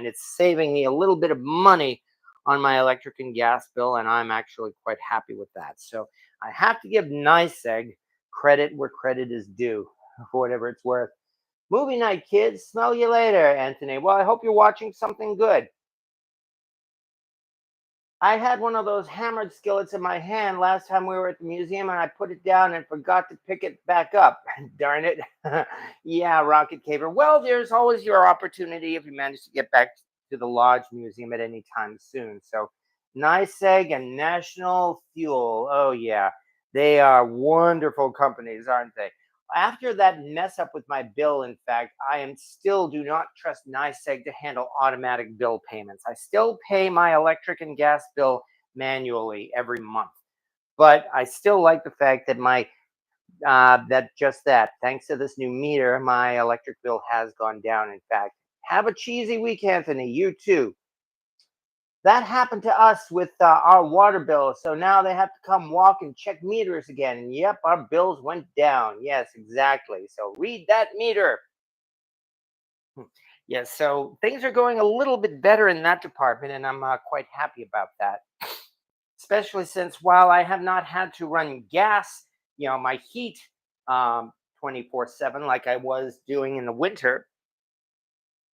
it's saving me a little bit of money on my electric and gas bill, and I'm actually quite happy with that. So I have to give NYSEG credit where credit is due, for whatever it's worth. Movie night, kids. Smell you later, Anthony. Well, I hope you're watching something good. I had one of those hammered skillets in my hand last time we were at the museum, and I put it down and forgot to pick it back up. Darn it. Yeah, Rocket Caver. Well, there's always your opportunity if you manage to get back to the Lodge Museum at any time soon. So, NYSEG and National Fuel. Oh, yeah. They are wonderful companies, aren't they? After that mess up with my bill, in fact, I am still do not trust NYSEG to handle automatic bill payments. I still pay my electric and gas bill manually every month, but I still like the fact that thanks to this new meter, my electric bill has gone down. In fact, have a cheesy week, Anthony. You too. That happened to us with our water bill. So now they have to come walk and check meters again. And yep, our bills went down. Yes, exactly. So read that meter. Yes, so things are going a little bit better in that department, and I'm quite happy about that. Especially since while I have not had to run gas, my heat 24/7 like I was doing in the winter.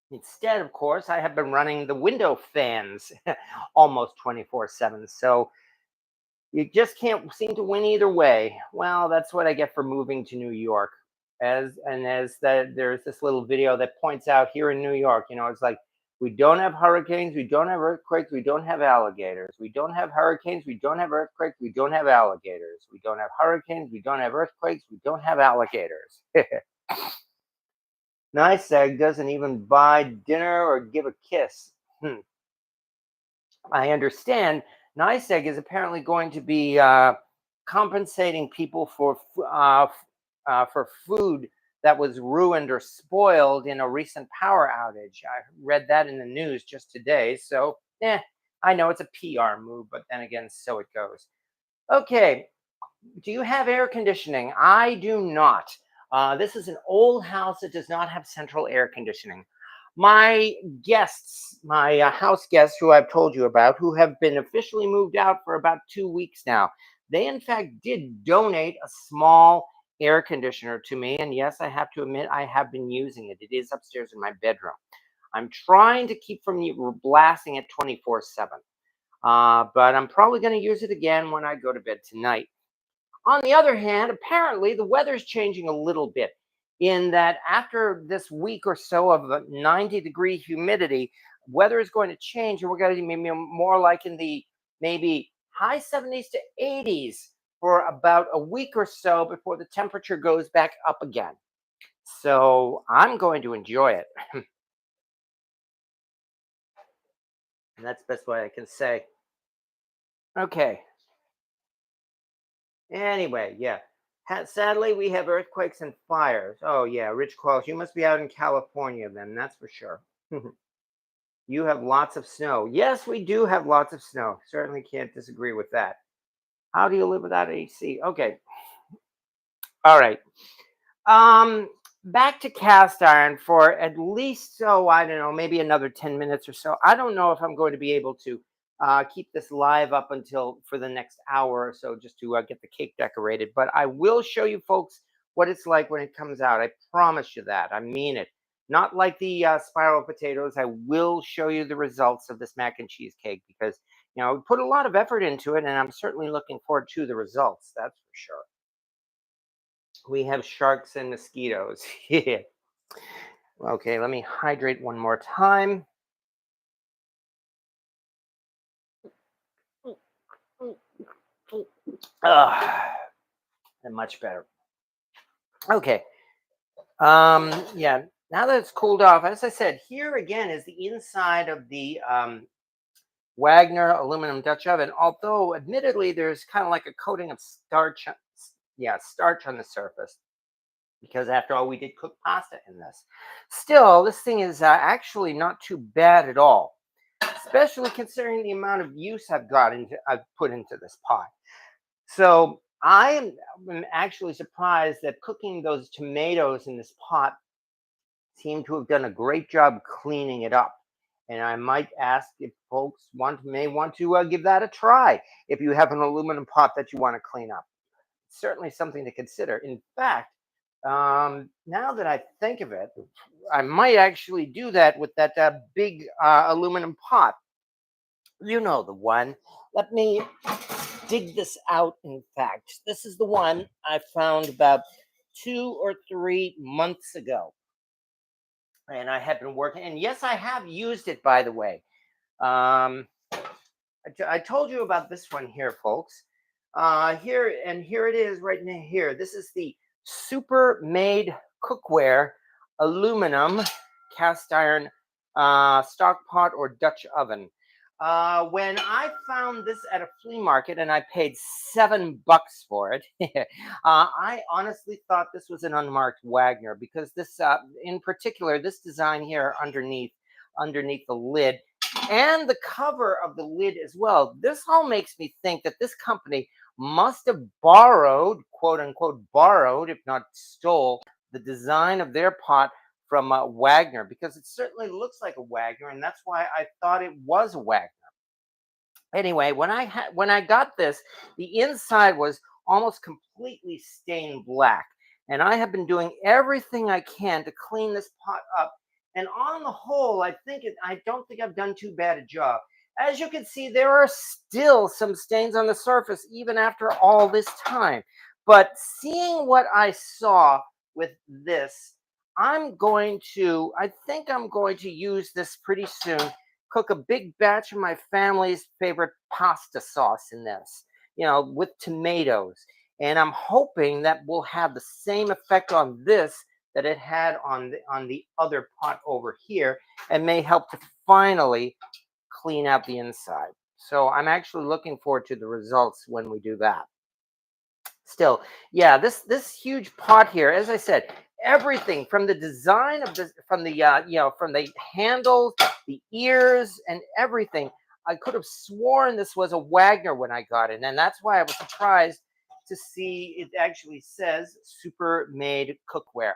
Instead, of course, I have been running the window fans almost 24/7. So you just can't seem to win either way. Well, that's what I get for moving to New York. There's this little video that points out here in New York, it's like we don't have hurricanes, we don't have earthquakes, we don't have alligators. We don't have hurricanes, we don't have earthquakes, we don't have alligators. We don't have hurricanes, we don't have earthquakes, we don't have alligators. NYSEG doesn't even buy dinner or give a kiss. I understand NYSEG is apparently going to be compensating people for food that was ruined or spoiled in a recent power outage. I read that in the news just today. So, I know it's a PR move, but then again, so it goes. Okay, do you have air conditioning? I do not. This is an old house that does not have central air conditioning. My guests, my house guests who I've told you about, who have been officially moved out for about 2 weeks now, they in fact did donate a small air conditioner to me. And yes, I have to admit, I have been using it. It is upstairs in my bedroom. I'm trying to keep from blasting it 24/7. But I'm probably going to use it again when I go to bed tonight. On the other hand, apparently the weather's changing a little bit in that after this week or so of a 90-degree humidity, weather is going to change and we're going to be more like in the maybe high 70s to 80s for about a week or so before the temperature goes back up again. So I'm going to enjoy it. And that's the best way I can say. Okay. Anyway, yeah. Sadly, we have earthquakes and fires. Oh, yeah, Rich Quelch. You must be out in California then, that's for sure. You have lots of snow. Yes, we do have lots of snow. Certainly can't disagree with that. How do you live without AC? Okay. All right. Um, Back to cast iron for at least, so I don't know, maybe another 10 minutes or so. I don't know if I'm going to be able to keep this live up until for the next hour or so just to get the cake decorated. But I will show you folks what it's like when it comes out. I promise you that. I mean it. Not like the spiral potatoes. I will show you the results of this mac and cheese cake because, we put a lot of effort into it and I'm certainly looking forward to the results. That's for sure. We have sharks and mosquitoes. Yeah. Okay, let me hydrate one more time. Ugh, and much better. Okay. Yeah. Now that it's cooled off, as I said, here again is the inside of the Wagner aluminum Dutch oven. Although, admittedly, there's kind of like a coating of starch. Yeah, starch on the surface because after all, we did cook pasta in this. Still, this thing is actually not too bad at all, especially considering the amount of use I've put into this pot. So am actually surprised that cooking those tomatoes in this pot seemed to have done a great job cleaning it up. And I might ask if folks may want to give that a try if you have an aluminum pot that you want to clean up. Certainly something to consider. In fact, now that I think of it, I might actually do that with that big aluminum pot. You know the one. Let me dig this out. In fact, this is the one I found about 2 or 3 months ago. And I have been working, and yes, I have used it, by the way. Um, I told you about this one here, folks. Here it is right here. This is the Super Made Cookware aluminum cast iron stock pot or Dutch oven. When I found this at a flea market and I paid $7 for it, I honestly thought this was an unmarked Wagner because this, in particular, this design here underneath the lid and the cover of the lid as well. This all makes me think that this company must have borrowed, quote unquote, borrowed, if not stole, the design of their pot from Wagner because it certainly looks like a Wagner, and that's why I thought it was a Wagner. Anyway, when I got this, the inside was almost completely stained black, and I have been doing everything I can to clean this pot up. And on the whole, I don't think I've done too bad a job. As you can see, there are still some stains on the surface even after all this time. But seeing what I saw with this, I think I'm going to use this pretty soon, cook a big batch of my family's favorite pasta sauce in this, with tomatoes. And I'm hoping that will have the same effect on this that it had on the other pot over here and may help to finally clean out the inside. So I'm actually looking forward to the results when we do that. Still, yeah, this huge pot here, as I said, everything from the design of this, from the from the handles, the ears, and everything. I could have sworn this was a Wagner when I got it, and that's why I was surprised to see it actually says Super Made Cookware.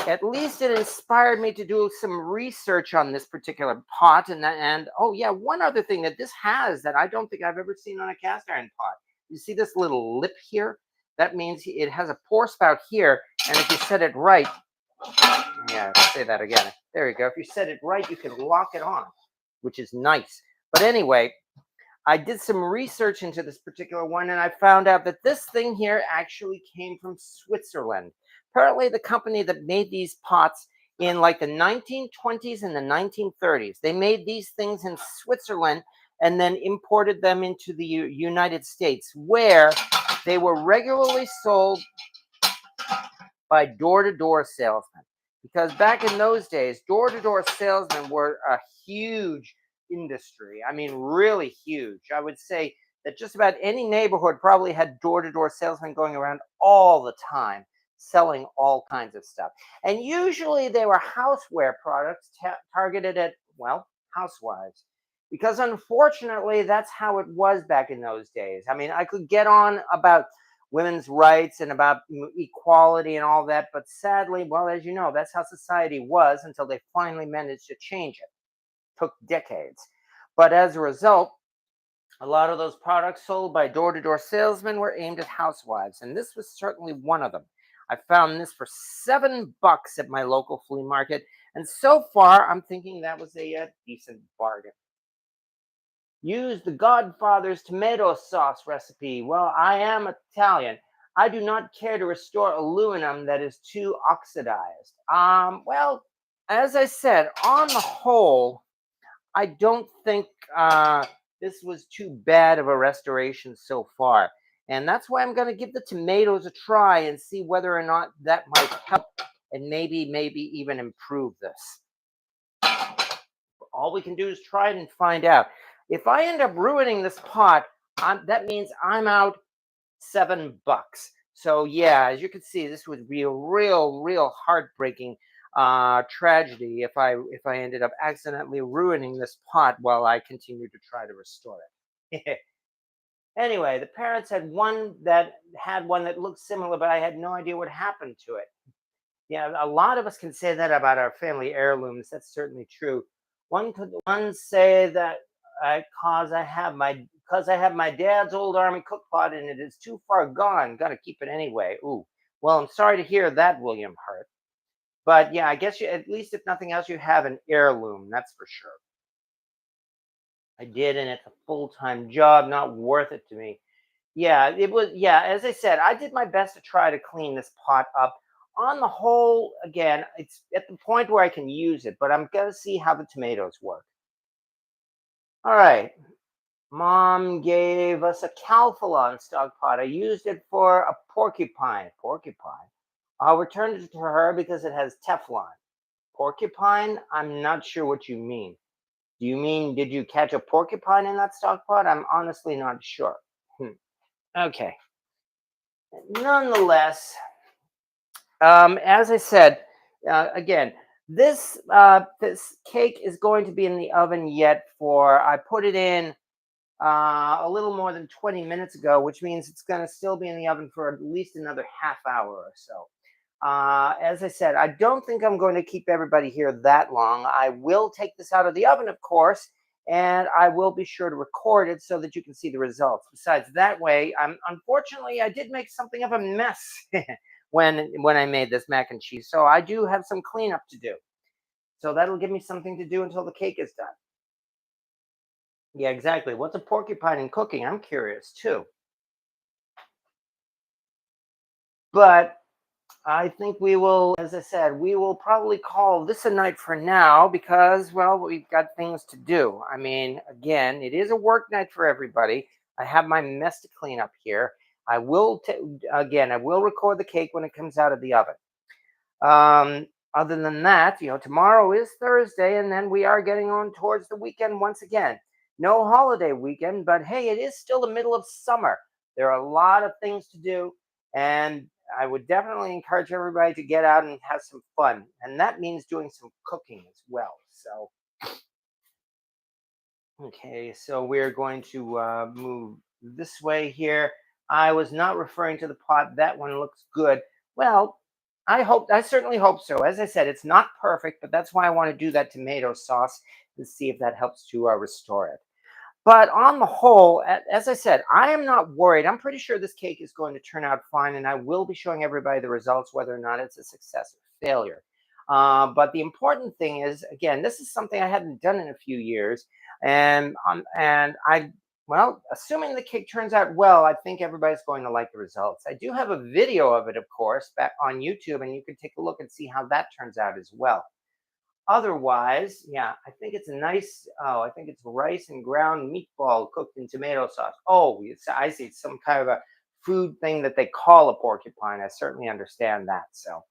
At least it inspired me to do some research on this particular pot, and oh yeah, one other thing that this has that I don't think I've ever seen on a cast iron pot. You see this little lip here? That means it has a pour spout here, and if you set it right, yeah, say that again. There you go. If you set it right, you can lock it on, which is nice. But anyway, I did some research into this particular one, and I found out that this thing here actually came from Switzerland. Apparently, the company that made these pots in like the 1920s and the 1930s, they made these things in Switzerland and then imported them into the United States, where they were regularly sold by door-to-door salesmen. Because back in those days, door-to-door salesmen were a huge industry. I mean, really huge. I would say that just about any neighborhood probably had door-to-door salesmen going around all the time selling all kinds of stuff. And usually they were houseware products targeted at, well, housewives. Because unfortunately, that's how it was back in those days. I mean, I could get on about women's rights and about equality and all that, but sadly, well, as you know, that's how society was until they finally managed to change it. Took decades. But as a result, a lot of those products sold by door to door salesmen were aimed at housewives, and this was certainly one of them. I found this for $7 at my local flea market, and so far I'm thinking that was a decent bargain. Use the Godfather's tomato sauce recipe. Well, I am Italian. I do not care to restore aluminum that is too oxidized. Well, as I said, on the whole, I don't think this was too bad of a restoration so far. And that's why I'm going to give the tomatoes a try and see whether or not that might help and maybe even improve this. All we can do is try it and find out. If I end up ruining this pot, that means I'm out $7. So yeah, as you can see, this would be a real heartbreaking tragedy if I ended up accidentally ruining this pot while I continued to try to restore it. Anyway, the parents had one that looked similar, but I had no idea what happened to it. Yeah, a lot of us can say that about our family heirlooms. That's certainly true. One say that because I have my dad's old army cook pot and it is too far gone. Got to keep it anyway. Ooh, well, I'm sorry to hear that, William Hurt. But yeah, I guess at least if nothing else, you have an heirloom. That's for sure. I did, and it's a full-time job, not worth it to me. Yeah, it was. Yeah, as I said, I did my best to try to clean this pot up. On the whole, again, it's at the point where I can use it, but I'm gonna see how the tomatoes work. All right. Mom gave us a calphalon stock pot. I used it for a porcupine. Porcupine. I'll return it to her because it has Teflon. Porcupine? I'm not sure what you mean. Do you mean did you catch a porcupine in that stock pot? I'm honestly not sure. Okay. Nonetheless, as I said, again, this cake is going to be in the oven yet for. I put it in a little more than 20 minutes ago, which means it's going to still be in the oven for at least another half hour or so. As I said, I don't think I'm going to keep everybody here that long. I will take this out of the oven, of course, and I will be sure to record it so that you can see the results. Besides, that way, unfortunately I did make something of a mess when I made this mac and cheese, so I do have some cleanup to do. So that'll give me something to do until the cake is done. Yeah, exactly. What's a porcupine in cooking? I'm curious too. But I think we will, as I said, we will probably call this a night for now because, well, we've got things to do. I mean, again, it is a work night for everybody. I have my mess to clean up here. Again, I will record the cake when it comes out of the oven. Other than that, tomorrow is Thursday, and then we are getting on towards the weekend once again. No holiday weekend, but hey, it is still the middle of summer. There are a lot of things to do, and I would definitely encourage everybody to get out and have some fun. And that means doing some cooking as well. So, okay, so we're going to move this way here. I was not referring to the pot. That one looks good. Well, I certainly hope so. As I said, it's not perfect, but that's why I want to do that tomato sauce and see if that helps to restore it. But on the whole, as I said, I am not worried. I'm pretty sure this cake is going to turn out fine, and I will be showing everybody the results, whether or not it's a success or failure. But the important thing is, again, this is something I hadn't done in a few years, well, assuming the cake turns out well, I think everybody's going to like the results. I do have a video of it, of course, back on YouTube, and you can take a look and see how that turns out as well. Otherwise, yeah, I think it's I think it's rice and ground meatball cooked in tomato sauce. Oh, I see. It's some kind of a food thing that they call a porcupine. I certainly understand that. So,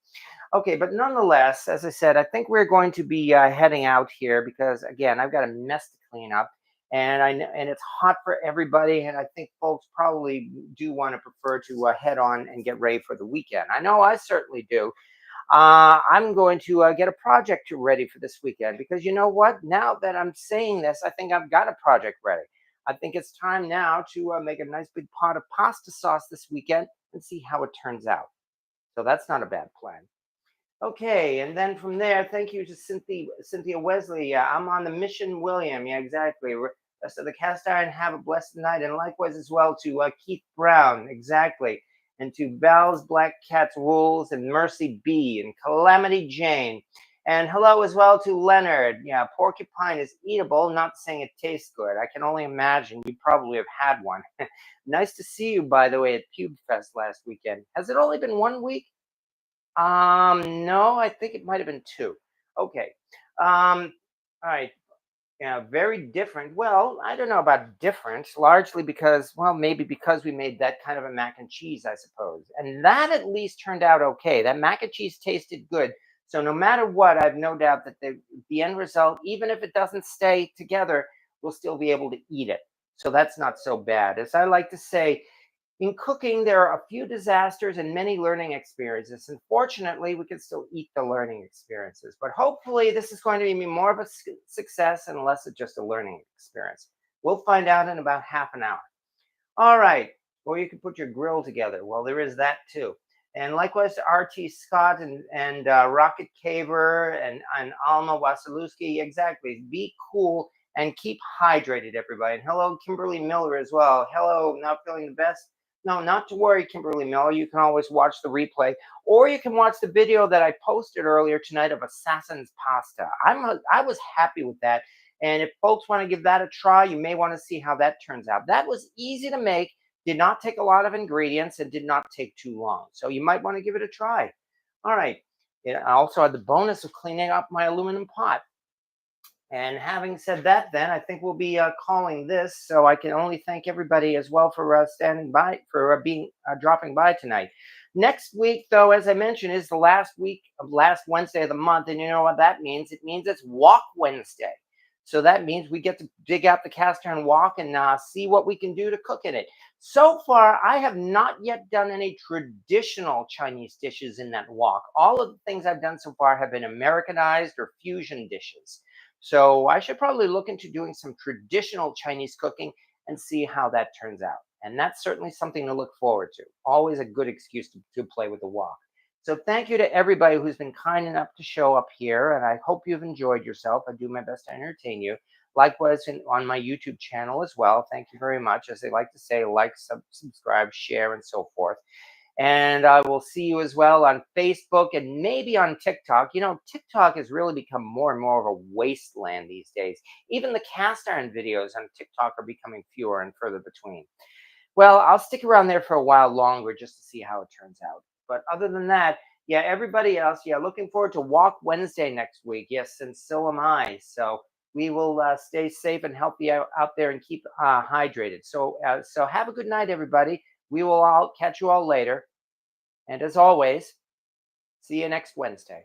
okay, but nonetheless, as I said, I think we're going to be heading out here because, again, I've got a mess to clean up. and I know, and it's hot for everybody. And I think folks probably do want to prefer to head on and get ready for the weekend. I know I certainly do. I'm going to get a project ready for this weekend because you know what? Now that I'm saying this, I think I've got a project ready. I think it's time now to make a nice big pot of pasta sauce this weekend and see how it turns out. So that's not a bad plan. Okay, and then from there, thank you to Cynthia Wesley. Yeah, I'm on the mission, William. Yeah, exactly. Rest of the cast iron, have a blessed night, and likewise as well to Keith Brown, exactly, and to Val's Black Cat's Rules and Mercy B and Calamity Jane, and hello as well to Leonard. Yeah, porcupine is eatable. Not saying it tastes good. I can only imagine you probably have had one. Nice to see you, by the way, at Pube Fest last weekend. Has it only been 1 week? No, I think it might have been 2. Okay. All right. Yeah, very different. Well, I don't know about different, largely because, well, maybe because we made that kind of a mac and cheese, I suppose. And that at least turned out okay. That mac and cheese tasted good. So no matter what, I've no doubt that the end result, even if it doesn't stay together, we'll still be able to eat it. So that's not so bad. As I like to say, in cooking, there are a few disasters and many learning experiences. And fortunately, we can still eat the learning experiences. But hopefully, this is going to be more of a success and less of just a learning experience. We'll find out in about half an hour. All right. Or you can put your grill together. Well, there is that too. And likewise to RT Scott and Rocket Caver and Alma Wasilewski. Exactly. Be cool and keep hydrated, everybody. And hello, Kimberly Miller as well. Hello, not feeling the best? No, not to worry, Kimberly Miller. You can always watch the replay, or you can watch the video that I posted earlier tonight of Assassin's Pasta. I was happy with that. And if folks want to give that a try, you may want to see how that turns out. That was easy to make, did not take a lot of ingredients, and did not take too long. So you might want to give it a try. All right. I also had the bonus of cleaning up my aluminum pot. And having said that, then I think we'll be calling this. So I can only thank everybody as well for standing by, for being dropping by tonight. Next week, though, as I mentioned, is the last week of last Wednesday of the month, and you know what that means? It means it's Walk Wednesday. So that means we get to dig out the cast iron wok and see what we can do to cook in it. So far, I have not yet done any traditional Chinese dishes in that wok. All of the things I've done so far have been Americanized or fusion dishes. So I should probably look into doing some traditional Chinese cooking and see how that turns out. And that's certainly something to look forward to. Always a good excuse to play with the wok. So thank you to everybody who's been kind enough to show up here. And I hope you've enjoyed yourself. I do my best to entertain you. Likewise on my YouTube channel as well. Thank you very much. As they like to say, like, subscribe, share, and so forth. And I will see you as well on Facebook and maybe on TikTok. You know, TikTok has really become more and more of a wasteland these days. Even the cast iron videos on TikTok are becoming fewer and further between. Well, I'll stick around there for a while longer just to see how it turns out. But other than that, yeah, everybody else, yeah, looking forward to Walk Wednesday next week. Yes, and so am I. So we will stay safe and healthy out there and keep hydrated. So have a good night, everybody. We will all catch you all later. And as always, see you next Wednesday.